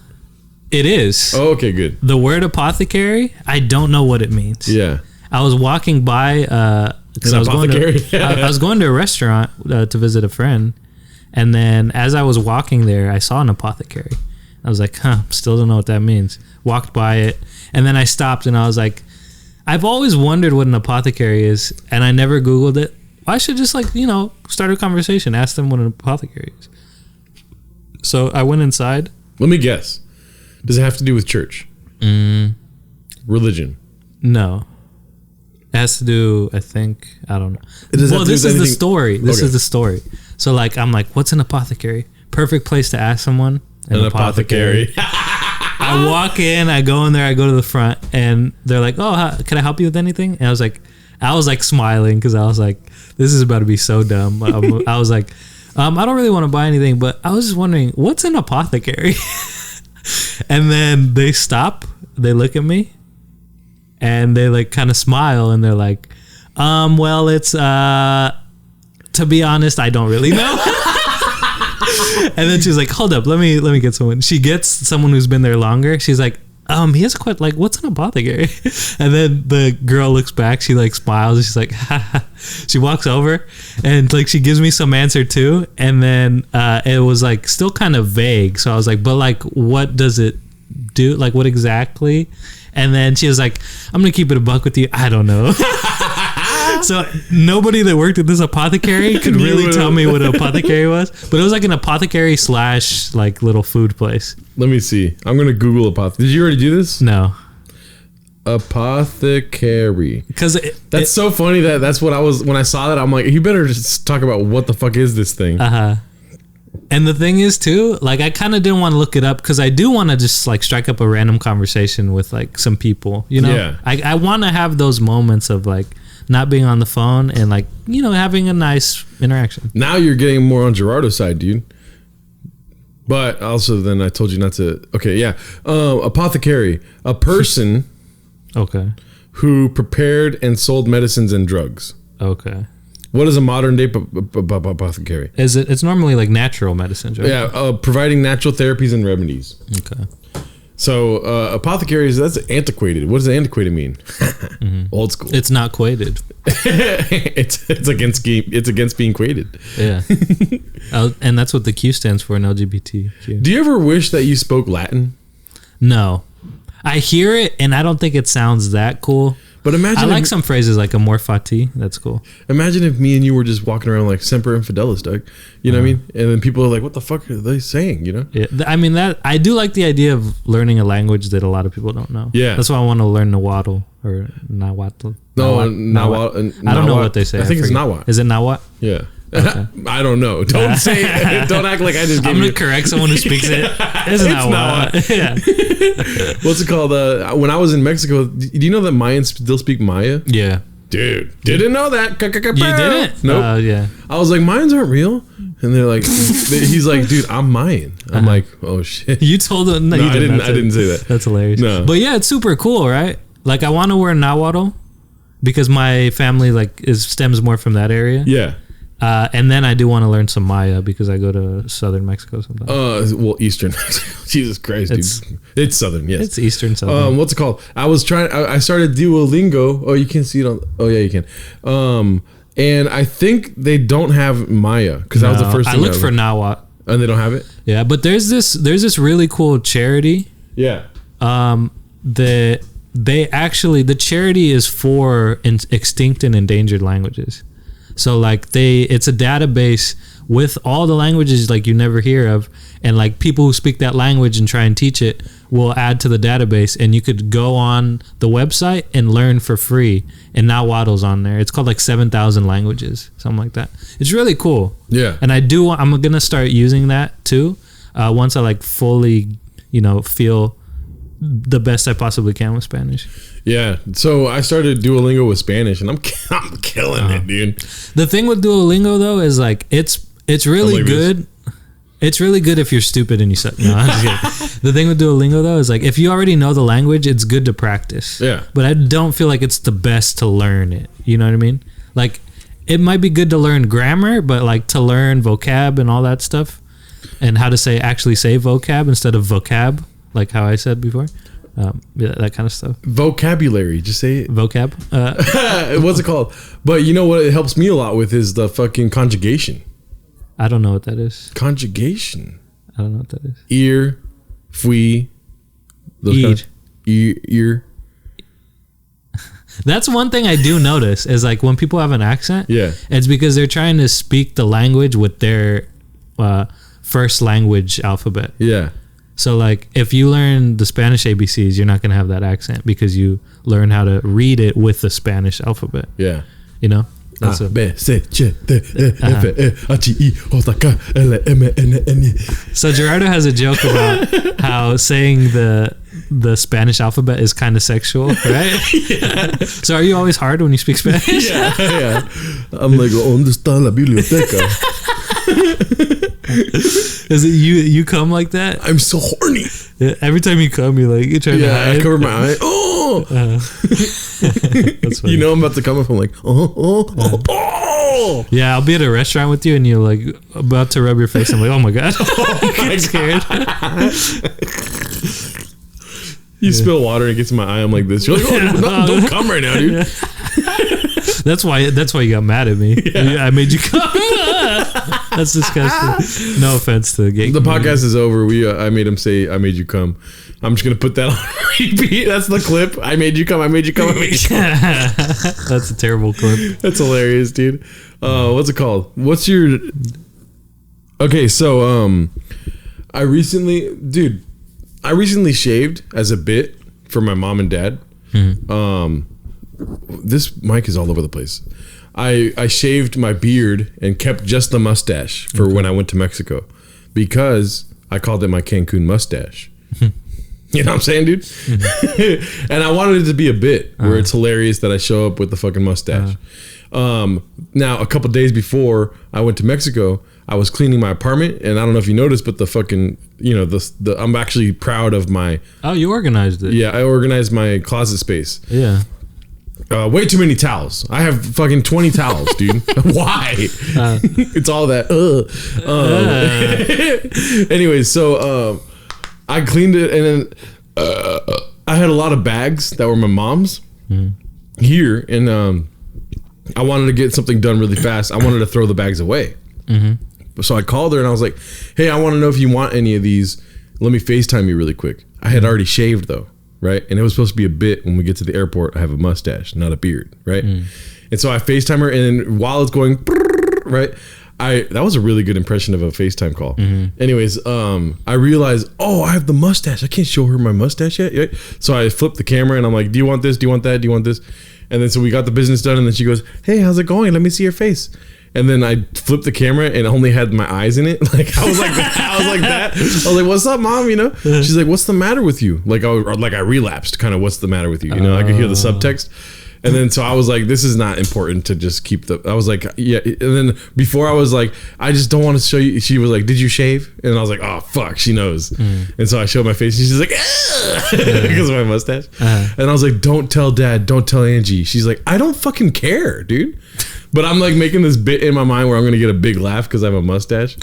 S1: It is.
S2: Oh, okay, good.
S1: The word apothecary, I don't know what it means.
S2: Yeah.
S1: I was walking by because I was going to a restaurant to visit a friend, and then as I was walking there, I saw an apothecary. I was like, still don't know what that means. Walked by it, and then I stopped and I was like, I've always wondered what an apothecary is, and I never Googled it. I should just start a conversation, ask them what an apothecary is. So I went inside.
S2: Let me guess. Does it have to do with church? Religion?
S1: No. It has to do, I think, I don't know. This is the story. This is the story. So I'm like, what's an apothecary? Perfect place to ask someone.
S2: An apothecary.
S1: I walk in, I go in there, I go to the front, and they're like, oh, can I help you with anything? And I was like smiling because I was like, this is about to be so dumb. I was like, I don't really want to buy anything, but I was just wondering, what's an apothecary? And then they stop, they look at me, and they kind of smile, and they're like, well, it's to be honest, I don't really know. And then she's like, hold up, let me get someone. She gets someone who's been there longer. She's like, he has quite what's an apothecary? And then the girl looks back, she smiles, and she's like, she walks over and she gives me some answer too, and then it was still kind of vague. So I was like, but what does it do? What exactly? And then she was like, I'm gonna keep it a buck with you, I don't know. So nobody that worked at this apothecary could really tell me what an apothecary was, but it was an apothecary / little food place.
S2: Let me see. I'm gonna Google apothecary. Did you already do this?
S1: No.
S2: Apothecary.
S1: Because
S2: that's so funny that's what I was when I saw that. I'm like, you better just talk about what the fuck is this thing.
S1: And the thing is too, I kind of didn't want to look it up because I do want to just strike up a random conversation with some people. You know,
S2: yeah.
S1: I want to have those moments of not being on the phone and like, you know, having a nice interaction.
S2: Now you're getting more on Gerardo's side, dude. But also then I told you not to. Okay, yeah. Apothecary, a person
S1: Okay.
S2: who prepared and sold medicines and drugs.
S1: Okay.
S2: What is a modern day apothecary?
S1: It's normally like natural medicines, right?
S2: Yeah, providing natural therapies and remedies.
S1: Okay.
S2: So apothecaries, that's antiquated. What does antiquated mean? Old school.
S1: It's not quated.
S2: it's against being quated.
S1: Yeah. And that's what the Q stands for in LGBTQ.
S2: Do you ever wish that you spoke Latin?
S1: No. I hear it and I don't think it sounds that cool.
S2: But imagine
S1: I like some phrases like amor fati. That's cool.
S2: Imagine if me and you were just walking around like Semper Infidelis, Doug. You know what I mean? And then people are like, what the fuck are they saying? You know?
S1: Yeah, I mean, that I do like the idea of learning a language that a lot of people don't know.
S2: Yeah.
S1: That's why I want to learn Nahuatl or Nahuatl.
S2: No,
S1: Nahuatl. I don't know what they say.
S2: I think it's Nahuatl.
S1: Is it Nahuatl?
S2: Yeah. Okay. I don't know. Don't say it. Don't act like I just gave
S1: I'm going to correct someone who speaks it. It's Nahuatl. Yeah.
S2: What's it called? When I was in Mexico, do you know that Mayans still speak Maya?
S1: Yeah.
S2: Dude, didn't know that. You
S1: didn't?
S2: Nope.
S1: Yeah.
S2: I was like, Mayans aren't real. And they're like, he's like, dude, I'm Mayan. I'm like, oh shit.
S1: You told them? No, you didn't.
S2: I didn't say that.
S1: That's hilarious.
S2: No.
S1: But yeah, it's super cool, right? Like I want to learn Nahuatl because my family like stems more from that area.
S2: Yeah.
S1: And then I do want to learn some Maya because I go to southern Mexico sometimes.
S2: Well, eastern Mexico. Jesus Christ, dude. It's southern, yes.
S1: It's eastern southern.
S2: What's it called? I started Duolingo. Oh, you can see it on. Oh, yeah, you can. And I think they don't have Maya because that was the first thing
S1: I looked for Nahuatl.
S2: And they don't have it?
S1: Yeah, but there's this really cool charity.
S2: Yeah.
S1: The charity is for extinct and endangered languages. So like it's a database with all the languages like you never hear of, and like people who speak that language and try and teach it will add to the database, and you could go on the website and learn for free. And Nahuatl's on there. It's called like 7,000 languages, something like that. It's really cool.
S2: Yeah.
S1: And I'm gonna start using that too, once I like fully, feel the best I possibly can with Spanish. Yeah,
S2: so I started Duolingo with Spanish, and I'm killing it, dude.
S1: The thing with Duolingo though is like it's really good. It's really good if you're stupid and you suck. No, I'm just kidding. The thing with Duolingo though is like if you already know the language, it's good to practice.
S2: Yeah.
S1: But I don't feel like it's the best to learn it. You know what I mean? Like it might be good to learn grammar, but like to learn vocab and all that stuff, and how to actually say vocab instead of vocab, like how I said before. Yeah, that kind of stuff.
S2: Vocabulary, just say it.
S1: Vocab.
S2: What's it called? But you know what it helps me a lot with is the fucking conjugation.
S1: I don't know what that is.
S2: Conjugation.
S1: I don't know what that is.
S2: Ear, fui, ear.
S1: That's one thing I do notice is like when people have an accent.
S2: Yeah.
S1: It's because they're trying to speak the language with their first language alphabet.
S2: Yeah. So
S1: like if you learn the Spanish ABCs, you're not going to have that accent because you learn how to read it with the Spanish alphabet.
S2: Yeah.
S1: You know?
S2: That's B, C, D, E, F, E, H, I, J, K, L, M, N, N.
S1: So Gerardo has a joke about how saying the Spanish alphabet is kind of sexual, right? Yeah. So are you always hard when you speak Spanish?
S2: Yeah. I'm like, ¿dónde está la biblioteca?
S1: Is it you come like that?
S2: I'm so horny.
S1: Yeah, every time you come, you're trying to hide.
S2: I cover my eye. Oh,
S1: that's funny.
S2: You know I'm about to come up. I'm like, oh.
S1: Yeah, I'll be at a restaurant with you, and you're like about to rub your face. I'm like, oh my god, I'm scared.
S2: You spill water and it gets in my eye. I'm like this. You're like, don't come right now, dude. Yeah.
S1: That's why you got mad at me. Yeah. I made you come. That's disgusting. No offense to the gay.
S2: The podcast is over. I made him say, "I made you come." I'm just gonna put that on repeat. That's the clip. I made you come. I made you come. I made you come.
S1: That's a terrible clip.
S2: That's hilarious, dude. What's it called? What's your? Okay, so I recently shaved as a bit for my mom and dad. Mm-hmm. This mic is all over the place. I shaved my beard and kept just the mustache for when I went to Mexico because I called it my Cancun mustache. You know what I'm saying, dude? Mm-hmm. And I wanted it to be a bit where it's hilarious that I show up with the fucking mustache. Now, a couple days before I went to Mexico, I was cleaning my apartment, and I don't know if you noticed, but the fucking, I'm actually proud of my...
S1: Oh, you organized it.
S2: Yeah, I organized my closet space.
S1: Yeah.
S2: Way too many towels. I have fucking 20 towels, dude. Why? It's all that. Anyways, so I cleaned it, and then I had a lot of bags that were my mom's here, and I wanted to get something done really fast. I wanted to throw the bags away. So I called her and I was like, hey, I want to know if you want any of these. Let me FaceTime you really quick. I had already shaved though, right? And it was supposed to be a bit when we get to the airport. I have a mustache, not a beard, right? And so I FaceTime her, and then while it's going, right? That was a really good impression of a FaceTime call. Anyways, I realized, I have the mustache. I can't show her my mustache yet. Right? So I flipped the camera and I'm like, do you want this? Do you want that? Do you want this? And then so we got the business done, and then she goes, hey, how's it going? Let me see your face. And then I flipped the camera and it only had my eyes in it. Like I was like that. I was like, what's up, mom? She's like, what's the matter with you? Like I relapsed, kind of, what's the matter with you? I could hear the subtext. And then so I was like, this is not important to just keep I was like, yeah. And then before I was like, I just don't want to show you. She was like, did you shave? And I was like, oh fuck, she knows. And so I showed my face, and she's like, because of my mustache. And I was like, don't tell Dad, don't tell Angie. She's like, I don't fucking care, dude. But I'm like making this bit in my mind where I'm gonna get a big laugh because I have a mustache.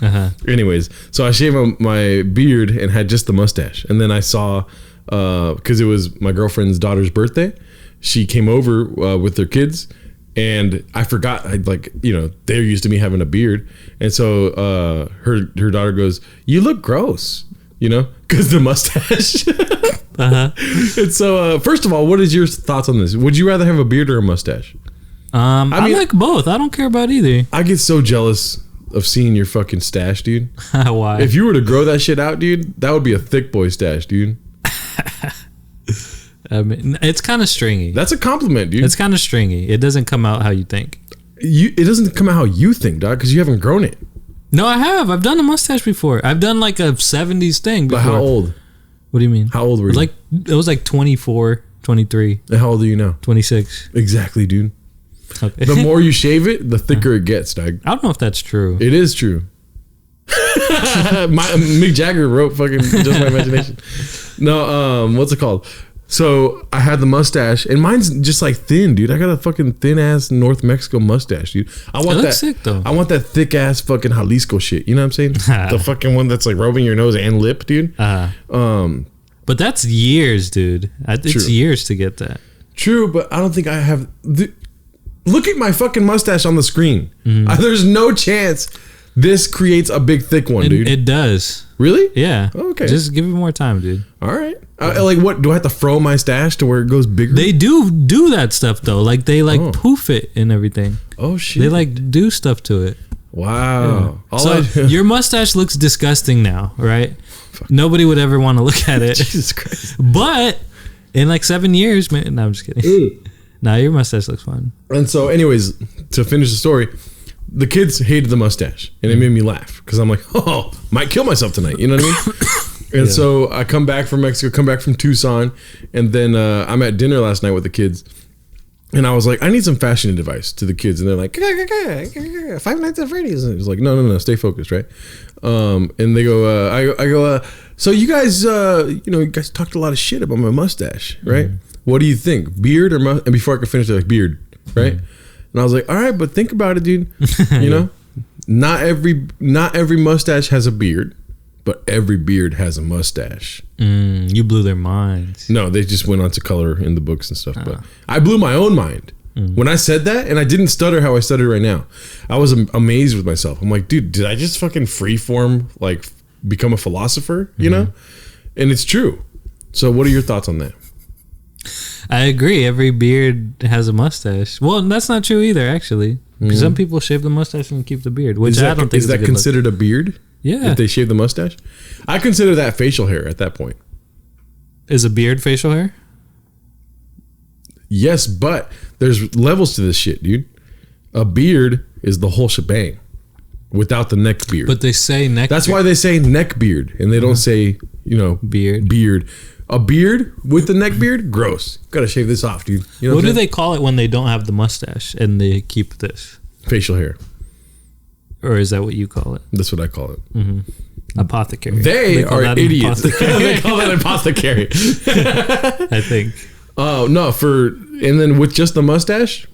S2: Anyways, so I shaved my beard and had just the mustache, and then I saw because it was my girlfriend's daughter's birthday. She came over with their kids, and I forgot. They're used to me having a beard, and so her daughter goes, "You look gross," because the mustache. And so, first of all, what is your thoughts on this? Would you rather have a beard or a mustache?
S1: I like both. I don't care about either.
S2: I get so jealous of seeing your fucking stash, dude.
S1: Why?
S2: If you were to grow that shit out, dude, that would be a thick boy stash, dude.
S1: I mean, it's kind of stringy.
S2: That's a compliment, dude.
S1: It's kind of stringy. It doesn't come out how you think.
S2: It doesn't come out how you think, dog, because you haven't grown it.
S1: No, I have. I've done a mustache before. I've done like a 70s thing before.
S2: But how old?
S1: What do you mean?
S2: How old were you?
S1: It was like 24, 23.
S2: And how old are you now?
S1: 26.
S2: Exactly, dude.
S1: Okay.
S2: The more you shave it, the thicker it gets, dog.
S1: I don't know if that's true.
S2: It is true. Mick Jagger wrote fucking Just My Imagination. No, what's it called? So I had the mustache, and mine's just like thin, dude. I got a fucking thin ass North Mexico mustache, dude. I want that sick though. I want that thick ass fucking Jalisco shit. You know what I'm saying? The fucking one that's like rubbing your nose and lip, dude.
S1: But that's years, dude. It's years to get that.
S2: True, but I don't think I have. Look at my fucking mustache on the screen. There's no chance this creates a big thick one, dude.
S1: It does.
S2: Really?
S1: Yeah.
S2: Okay.
S1: Just give it more time, dude.
S2: All right. Like, what? Do I have to frow my stash to where it goes bigger?
S1: They do that stuff though. Like they poof it and everything.
S2: Oh shit.
S1: They do stuff to it.
S2: Wow.
S1: Yeah. So your mustache looks disgusting now, right? Fuck. Nobody would ever want to look at it. Jesus Christ. But in like 7 years, man. No, I'm just kidding. Nah, your mustache looks fine.
S2: And so, anyways, to finish the story, the kids hated the mustache, and it made me laugh because I'm like, might kill myself tonight. You know what I mean? And so I come back from Mexico, come back from Tucson, and then I'm at dinner last night with the kids, and I was like, I need some fashion advice to the kids, and they're like, Five Nights at Freddy's. And it's like, no, stay focused, right? And they go, I go, so you guys, you guys talked a lot of shit about my mustache, right? What do you think, beard or mustache? And before I could finish, they're like, beard, right? And I was like, all right, but think about it, dude. Not every mustache has a beard, but every beard has a mustache.
S1: You blew their minds.
S2: No, they just went on to color in the books and stuff. But I blew my own mind when I said that, and I didn't stutter how I stutter right now. I was amazed with myself. I'm like, dude, did I just fucking freeform, like, become a philosopher? You know? And it's true. So what are your thoughts on that?
S1: I agree. Every beard has a mustache. Well, that's not true either, actually. Because some people shave the mustache and keep the beard, which I don't think
S2: is that considered a beard?
S1: Yeah.
S2: If they shave the mustache? I consider that facial hair at that point.
S1: Is a beard facial hair?
S2: Yes, but there's levels to this shit, dude. A beard is the whole shebang without the neck beard.
S1: But they say neck
S2: That's why they say neck beard, and they don't say,
S1: beard.
S2: Beard. A beard with the neck beard, gross. Gotta shave this off, dude.
S1: You know what do they call it when they don't have the mustache and they keep this?
S2: Facial hair.
S1: Or is that what you call it?
S2: That's what I call it.
S1: Mm-hmm. Apothecary.
S2: They are idiots. They call it apothecary.
S1: I think.
S2: Oh, no. And then with just the mustache,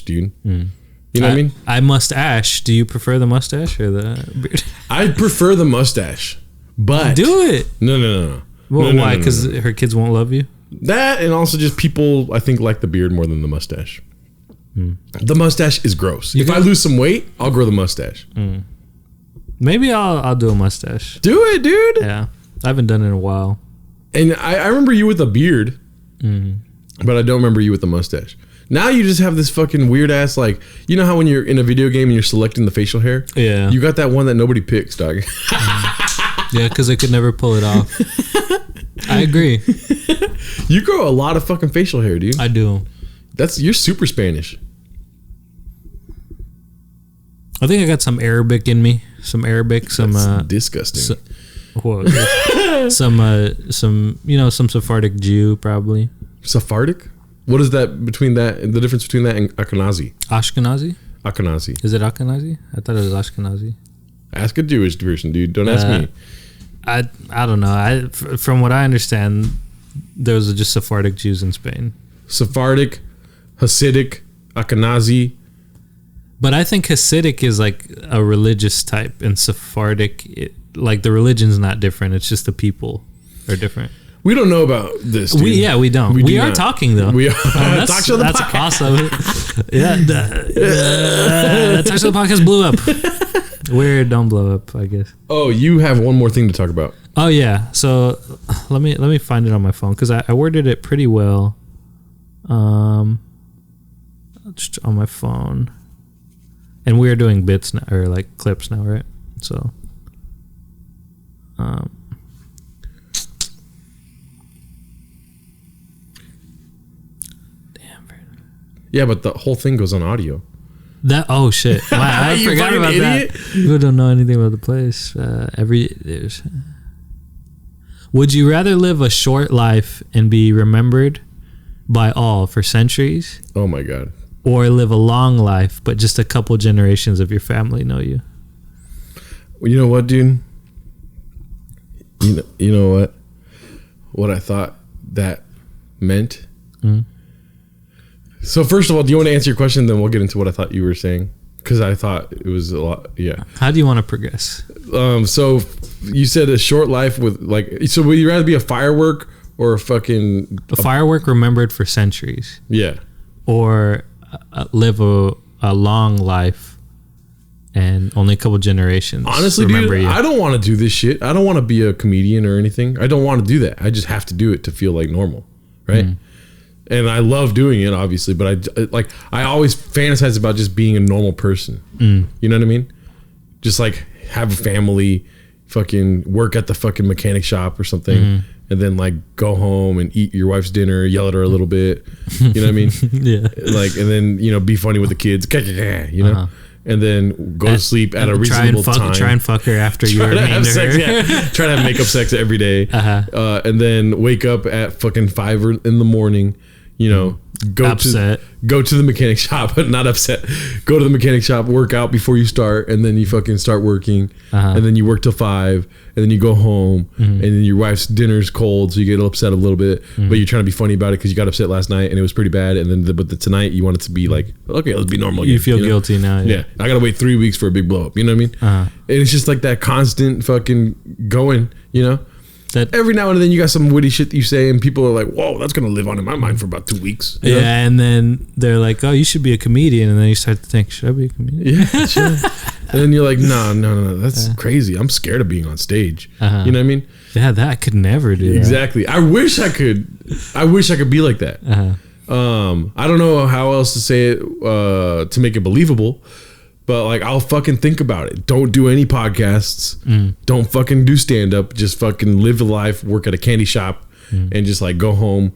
S2: dude. You know what I mean?
S1: I mustache. Do you prefer the mustache or the beard?
S2: I prefer the mustache, but
S1: do it.
S2: No.
S1: Well, why? Because her kids won't love you.
S2: That, and also just people, I think, like the beard more than the mustache. The mustache is gross. If I lose some weight, I'll grow the mustache.
S1: Maybe I'll do a mustache.
S2: Do it, dude.
S1: Yeah, I haven't done it in a while.
S2: And I remember you with a beard, but I don't remember you with the mustache. Now you just have this fucking weird ass, like, you know how when you're in a video game and you're selecting the facial hair?
S1: Yeah.
S2: You got that one that nobody picks, dog.
S1: Yeah, because I could never pull it off. I agree.
S2: You grow a lot of fucking facial hair, dude.
S1: I do.
S2: You're super Spanish.
S1: I think I got some Arabic in me. Some
S2: disgusting.
S1: Some Sephardic Jew probably.
S2: Sephardic? What is that between that? The difference between that and Ashkenazi? Ashkenazi.
S1: Is it Ashkenazi? I thought it was Ashkenazi.
S2: Ask a Jewish person, dude. Don't ask me.
S1: I don't know. From what I understand, there was just Sephardic Jews in Spain.
S2: Sephardic, Hasidic, Ashkenazi.
S1: But I think Hasidic is like a religious type, and Sephardic, like the religion's not different. It's just the people are different.
S2: We don't know about this, dude.
S1: We don't. We are talking, though.
S2: We are. Talk Show the
S1: That's
S2: podcast.
S1: Awesome. Yeah. Talk Show the podcast blew up. Weird, don't blow up, I guess.
S2: Oh, you have one more thing to talk about.
S1: Oh, yeah. So let me find it on my phone, because I worded it pretty well. Just on my phone. And we are doing bits now, or like clips now, right? So,
S2: yeah, but the whole thing goes on audio.
S1: Oh shit! Wow, I forgot about that. People don't know anything about the place. Would you rather live a short life and be remembered by all for centuries?
S2: Oh my god.
S1: Or live a long life, but just a couple generations of your family know you?
S2: Well, you know what, dude? You know what? What I thought that meant? So first of all, do you want to answer your question? Then we'll get into what I thought you were saying. Because I thought it was a lot, yeah.
S1: How do you want to progress?
S2: So you said a short life with like, so would you rather be a firework or a fucking...
S1: A firework remembered for centuries.
S2: Yeah.
S1: Or live a long life and only a couple generations.
S2: Honestly, dude, I don't want to do this shit. I don't want to be a comedian or anything. I don't want to do that. I just have to do it to feel like normal, right? And I love doing it, obviously, but I always fantasize about just being a normal person. You know what I mean? Just like have a family, fucking work at the fucking mechanic shop or something. And then like go home and eat your wife's dinner, yell at her a little bit. You know what I mean?
S1: Yeah.
S2: Like, and then, you know, be funny with the kids, you know? And then go to sleep at a reasonable time.
S1: Try and fuck her after you were mean to her.
S2: Yeah. Try to have makeup sex every day. And then wake up at fucking 5 in the morning, you know, go to the mechanic shop, but not upset. Go to the mechanic shop, work out before you start, and then you fucking start working. And then you work till 5, and then you go home, and then your wife's dinner's cold, so you get upset a little bit, but you're trying to be funny about it because you got upset last night and it was pretty bad. And then tonight you want it to be like, okay, let's be normal again.
S1: You feel guilty now.
S2: Yeah. I gotta wait 3 weeks for a big blow up. You know what I mean? And it's just like that constant fucking going, you know? That every now and then you got some witty shit that you say and people are like, whoa, that's gonna live on in my mind for about 2 weeks.
S1: Yeah, and then they're like, oh, you should be a comedian, and then you start to think, should I be a comedian?
S2: Yeah, sure. And then you're like, no, that's crazy. I'm scared of being on stage. You know what I mean?
S1: Yeah, that I could never do.
S2: Exactly. That. I wish I could be like that. I don't know how else to say it to make it believable. But like, I'll fucking think about it. Don't do any podcasts. Don't fucking do stand up. Just fucking live the life. Work at a candy shop and just like go home,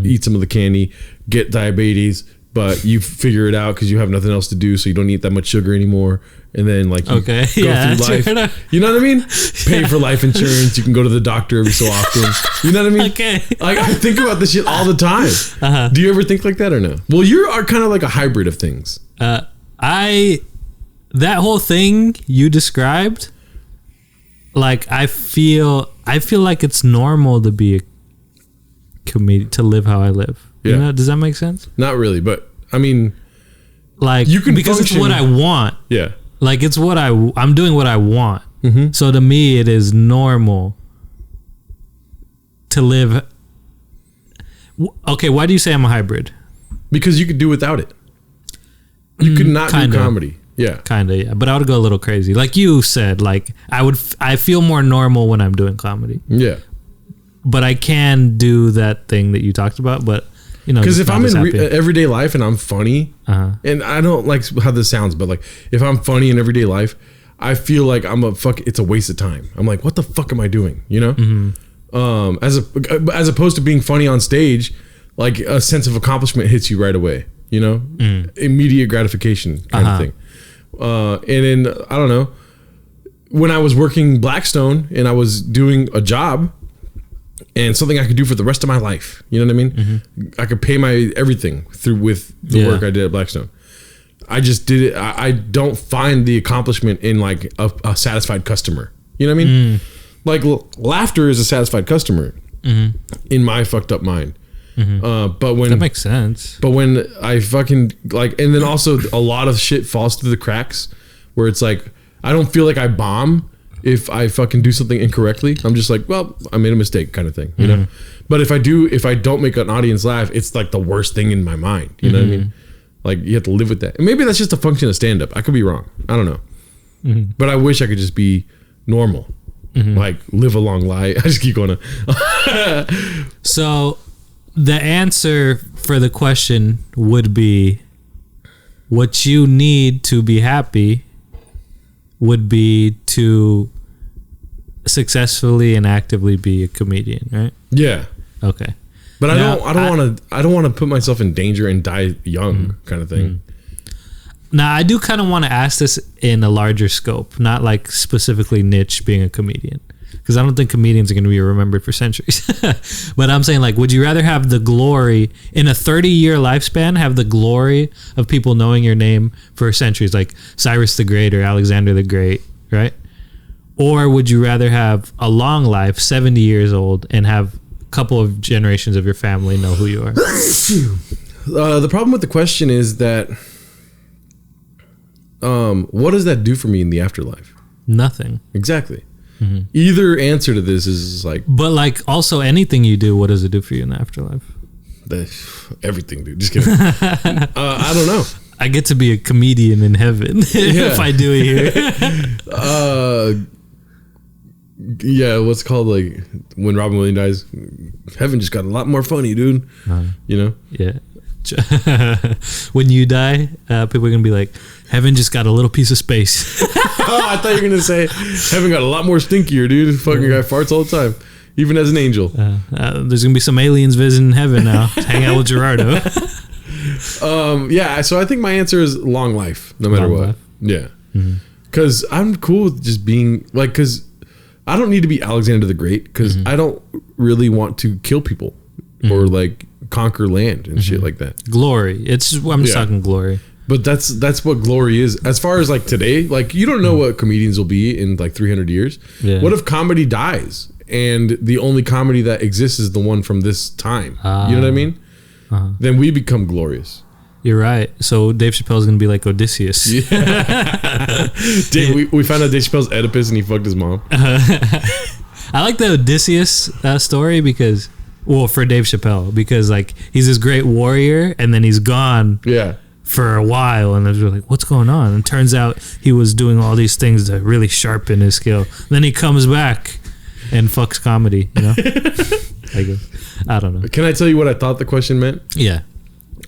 S2: eat some of the candy, get diabetes, but you figure it out because you have nothing else to do, so you don't eat that much sugar anymore. And then like you go through life. You know what I mean? Pay for life insurance. You can go to the doctor every so often. You know what I mean?
S1: Okay.
S2: Like I think about this shit all the time. Uh-huh. Do you ever think like that or no? Well, you are kind of like a hybrid of things.
S1: That whole thing you described, like I feel like it's normal to be a comedian, to live how I live. You know, does that make sense?
S2: Not really, but I mean,
S1: like you can because function. It's what I want.
S2: Yeah.
S1: Like it's what I'm doing what I want. Mm-hmm. So to me, it is normal to live. Okay, why do you say I'm a hybrid?
S2: Because you could do without it. You could not do comedy. Yeah.
S1: Kind of, yeah. But I would go a little crazy. Like you said, like I feel more normal when I'm doing comedy.
S2: Yeah.
S1: But I can do that thing that you talked about, but you know,
S2: because if I'm in everyday life and I'm funny, and I don't like how this sounds, but like if I'm funny in everyday life, I feel like it's a waste of time. I'm like, what the fuck am I doing? You know? Mm-hmm. As opposed to being funny on stage, like a sense of accomplishment hits you right away. You know, immediate gratification kind of thing. And then I don't know, when I was working Blackstone and I was doing a job and something I could do for the rest of my life, you know what I mean? Mm-hmm. I could pay my everything through with the work I did at Blackstone. I just did it. I don't find the accomplishment in like a satisfied customer. You know what I mean? Like laughter is a satisfied customer in my fucked up mind. Mm-hmm. But when
S1: that makes sense.
S2: But when I fucking like, and then also a lot of shit falls through the cracks where it's like, I don't feel like I bomb if I fucking do something incorrectly. I'm just like, well, I made a mistake kind of thing, you know? But if I don't make an audience laugh, it's like the worst thing in my mind. You know what I mean? Like you have to live with that. And maybe that's just a function of stand up. I could be wrong. I don't know. But I wish I could just be normal. Like live a long life. I just keep going to.
S1: So the answer for the question would be what you need to be happy would be to successfully and actively be a comedian, right?
S2: Yeah.
S1: Okay.
S2: But I don't want to put myself in danger and die young kind of thing.
S1: Now, I do kind of want to ask this in a larger scope, not like specifically niche being a comedian, because I don't think comedians are going to be remembered for centuries. But I'm saying, like, would you rather have the glory in a 30-year lifespan, have the glory of people knowing your name for centuries, like Cyrus the Great or Alexander the Great, right? Or would you rather have a long life, 70 years old, and have a couple of generations of your family know who you are?
S2: The problem with the question is that what does that do for me in the afterlife?
S1: Nothing.
S2: Exactly. Either answer to this is like,
S1: but like also anything you do, what does it do for you in the afterlife?
S2: Everything, dude. Just kidding. I don't know.
S1: I get to be a comedian in heaven if I do it here.
S2: Yeah, what's called like when Robin Williams dies, heaven just got a lot more funny, dude. You know?
S1: Yeah. When you die, people are gonna be like, heaven just got a little piece of space.
S2: I thought you were gonna say heaven got a lot more stinkier, dude. Fucking guy farts all the time, even as an angel.
S1: There's gonna be some aliens visiting heaven now. Hang out with Gerardo.
S2: Yeah, so I think my answer is long life, no matter what. Yeah, because I'm cool with just being like, because I don't need to be Alexander the Great, because I don't really want to kill people or like conquer land and shit like that.
S1: Glory. I'm just talking glory.
S2: But that's what glory is. As far as like today, like you don't know what comedians will be in like 300 years. Yeah. What if comedy dies and the only comedy that exists is the one from this time? You know what I mean? Then we become glorious.
S1: You're right. So Dave Chappelle's going to be like Odysseus.
S2: Yeah. we found out Dave Chappelle's Oedipus and he fucked his mom.
S1: I like the Odysseus story because, well, for Dave Chappelle, because like he's this great warrior and then he's gone. Yeah. For a while, and they're like, what's going on? And turns out he was doing all these things to really sharpen his skill. Then he comes back and fucks comedy, you know? I don't know.
S2: Can I tell you what I thought the question meant?
S1: Yeah.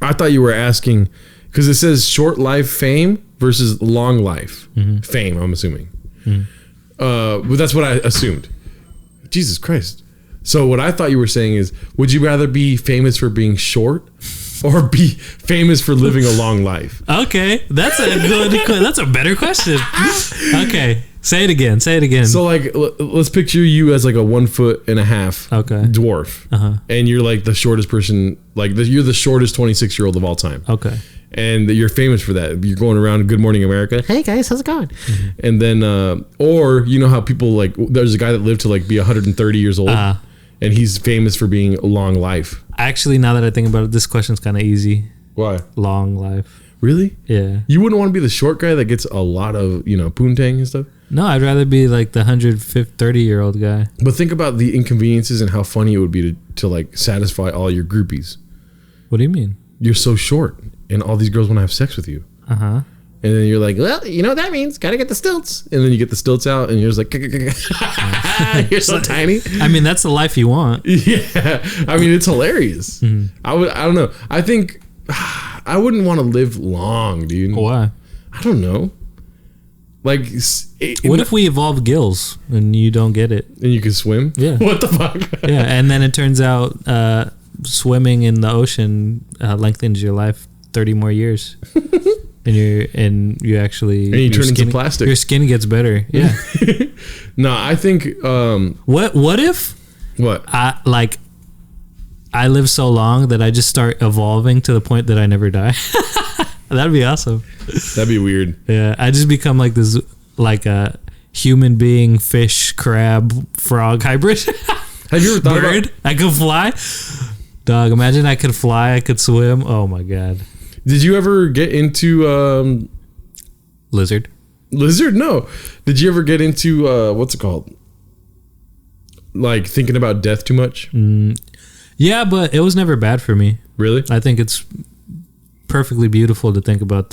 S2: I thought you were asking, because it says short life fame versus long life fame, I'm assuming. But that's what I assumed. Jesus Christ. So what I thought you were saying is, would you rather be famous for being short or be famous for living a long life?
S1: Okay, that's a better question. Okay, say it again.
S2: So like, let's picture you as like a 1.5 foot dwarf, and you're like the shortest person. Like you're the shortest 26-year-old of all time.
S1: Okay.
S2: And you're famous for that. You're going around Good Morning America. Hey guys, how's it going? Mm-hmm. And then, or you know how people like, there's a guy that lived to like be 130 years old, and he's famous for being a long life.
S1: Actually, now that I think about it, this question's kind of easy.
S2: Why?
S1: Long life.
S2: Really?
S1: Yeah.
S2: You wouldn't want to be the short guy that gets a lot of, poontang and stuff?
S1: No, I'd rather be like the 130-year-old guy.
S2: But think about the inconveniences and how funny it would be to like satisfy all your groupies.
S1: What do you mean?
S2: You're so short. And all these girls want to have sex with you. And then you're like, well, you know what that means? Gotta get the stilts. And then you get the stilts out, and you're just like, you're so tiny.
S1: I mean, that's the life you want.
S2: Yeah. I mean, it's hilarious. I don't know. I think I wouldn't want to live long, dude.
S1: Why?
S2: I don't know. Like,
S1: what if we evolve gills and you don't get it?
S2: And you can swim?
S1: Yeah.
S2: What the fuck?
S1: Yeah. And then it turns out swimming in the ocean lengthens your life 30 more years. And you turn into plastic. Your skin gets better. Yeah.
S2: No, I think
S1: what if I live so long that I just start evolving to the point that I never die? That'd be awesome.
S2: That'd be weird.
S1: Yeah, I just become like this, like a human being, fish, crab, frog hybrid.
S2: Have you ever thought
S1: bird? I could fly. Dog, imagine I could fly, I could swim. Oh my god.
S2: Did you ever get into
S1: lizard?
S2: Lizard? No. Did you ever get into what's it called? Like thinking about death too much?
S1: Yeah, but it was never bad for me.
S2: Really?
S1: I think it's perfectly beautiful to think about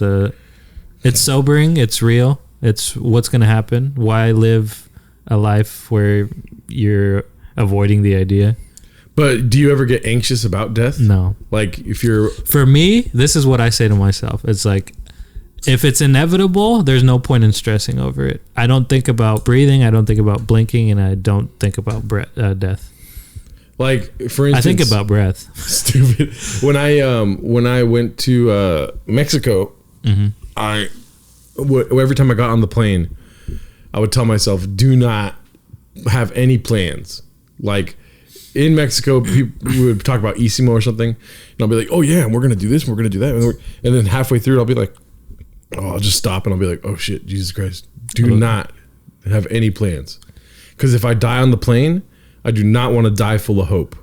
S1: it's sobering, it's real, it's what's going to happen. Why live a life where you're avoiding the idea?
S2: But do you ever get anxious about death?
S1: No.
S2: Like if you're...
S1: For me, this is what I say to myself. It's like, if it's inevitable, there's no point in stressing over it. I don't think about breathing, I don't think about blinking, and I don't think about death.
S2: Like, for instance...
S1: I think about breath.
S2: Stupid. When I went to Mexico, every time I got on the plane, I would tell myself, do not have any plans. Like... In Mexico, people would talk about Isimo or something, and I'll be like, "Oh yeah, we're gonna do this, and we're gonna do that," and then halfway through, I'll be like, "Oh, I'll just stop," and I'll be like, "Oh shit, Jesus Christ, do not have any plans, because if I die on the plane, I do not want to die full of hope."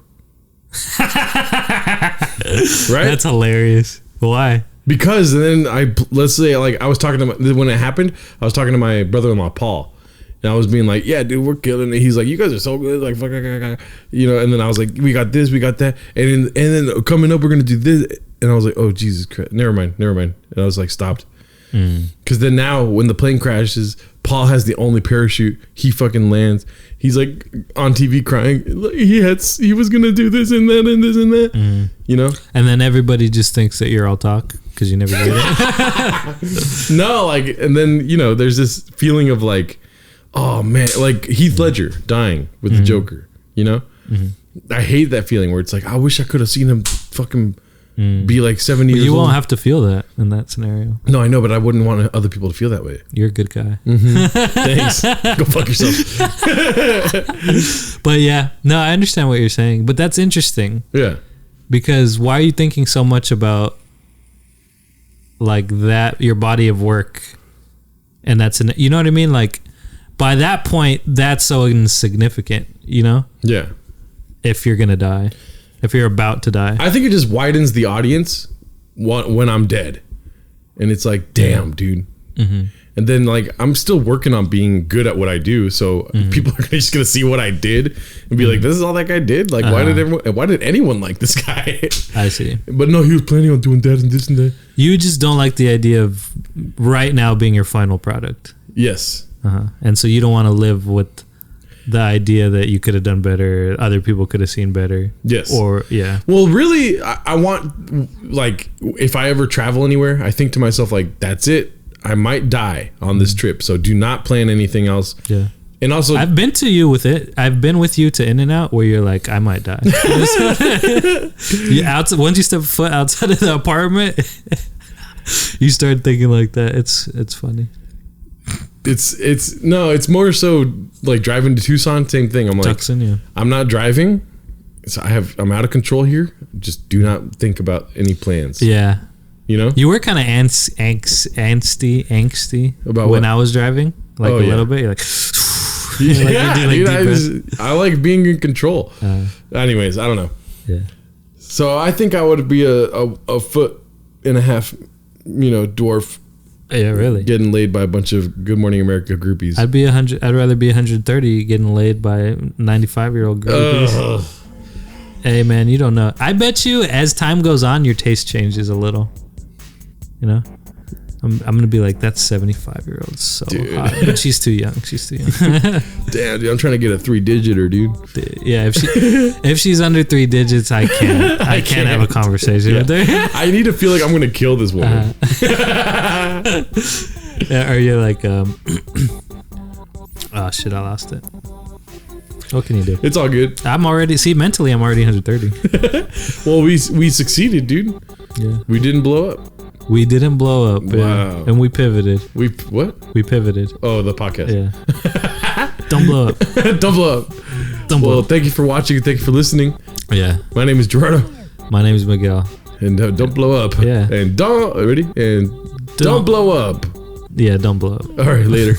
S2: Right?
S1: That's hilarious. Why?
S2: Because then let's say like I was talking to when it happened, I was talking to my brother-in-law Paul. And I was being like, yeah, dude, we're killing it. He's like, you guys are so good. Like, fuck, and then I was like, we got this, we got that. And then coming up, we're going to do this. And I was like, oh, Jesus Christ. Never mind. And I was like, stopped. Because then now when the plane crashes, Paul has the only parachute. He fucking lands. He's like on TV crying. He was going to do this and that and this and that. You know?
S1: And then everybody just thinks that you're all talk because you never did it.
S2: No, like, and then, there's this feeling of like, oh man, like Heath Ledger dying with the Joker, I hate that feeling where it's like, I wish I could have seen him fucking be like 70 years old.
S1: You won't have to feel that in that scenario.
S2: No, I know, but I wouldn't want other people to feel that way.
S1: You're a good guy.
S2: Thanks. Go fuck yourself.
S1: But yeah, no, I understand what you're saying, but that's interesting.
S2: Yeah.
S1: Because why are you thinking so much about like that, your body of work? And that's, you know what I mean? Like, by that point, that's so insignificant, Yeah. If you're going to die. If you're about to die.
S2: I think it just widens the audience when I'm dead. And it's like, damn, dude. And then, like, I'm still working on being good at what I do. So people are just going to see what I did and be like, this is all that guy did? Like, why did anyone like this guy?
S1: I see.
S2: But no, he was planning on doing that and this and that.
S1: You just don't like the idea of right now being your final product.
S2: Yes.
S1: And so you don't want to live with the idea that you could have done better, other people could have seen better.
S2: Yes.
S1: Or, yeah.
S2: Well, really, I want, like, if I ever travel anywhere, I think to myself, like, that's it. I might die on this trip. So do not plan anything else.
S1: Yeah.
S2: And also,
S1: I've been to you with it. I've been with you to In-N-Out where you're like, I might die. Once you step foot outside of the apartment, you start thinking like that. It's funny.
S2: It's more so like driving to Tucson. Same thing. I'm like,
S1: Tucson, yeah.
S2: I'm not driving. So I'm out of control here. Just do not think about any plans.
S1: Yeah.
S2: You know?
S1: You were kind of angsty
S2: about
S1: when
S2: what?
S1: I was driving. Like a little bit. You're like,
S2: I like being in control. Anyways, I don't know.
S1: Yeah.
S2: So I think I would be a foot and a half, dwarf.
S1: Yeah, really.
S2: Getting laid by a bunch of Good Morning America groupies.
S1: I'd rather be 130 getting laid by 95-year-old groupies. Hey man, you don't know. I bet you as time goes on, your taste changes a little. You know, I'm gonna be like, that 75-year-old so hot, but she's too young.
S2: Damn, dude, I'm trying to get a 3-digiter, dude.
S1: Yeah, if she's under 3 digits, I can't have a conversation with her.
S2: I need to feel like I'm gonna kill this woman.
S1: Are you like, oh shit, I lost it. What can you do?
S2: It's all good.
S1: Mentally I'm already 130.
S2: Well, we succeeded, dude.
S1: Yeah.
S2: We didn't blow up.
S1: We didn't blow up.
S2: Wow.
S1: Yeah. And we pivoted.
S2: We
S1: pivoted.
S2: Oh, the podcast.
S1: Yeah. Don't blow up.
S2: Don't blow up.
S1: Don't blow up.
S2: Thank you for watching. Thank you for listening.
S1: Yeah.
S2: My name is Gerardo.
S1: My name is Miguel.
S2: And don't blow up.
S1: Yeah.
S2: And don't blow up.
S1: Yeah, don't blow up.
S2: All right, later.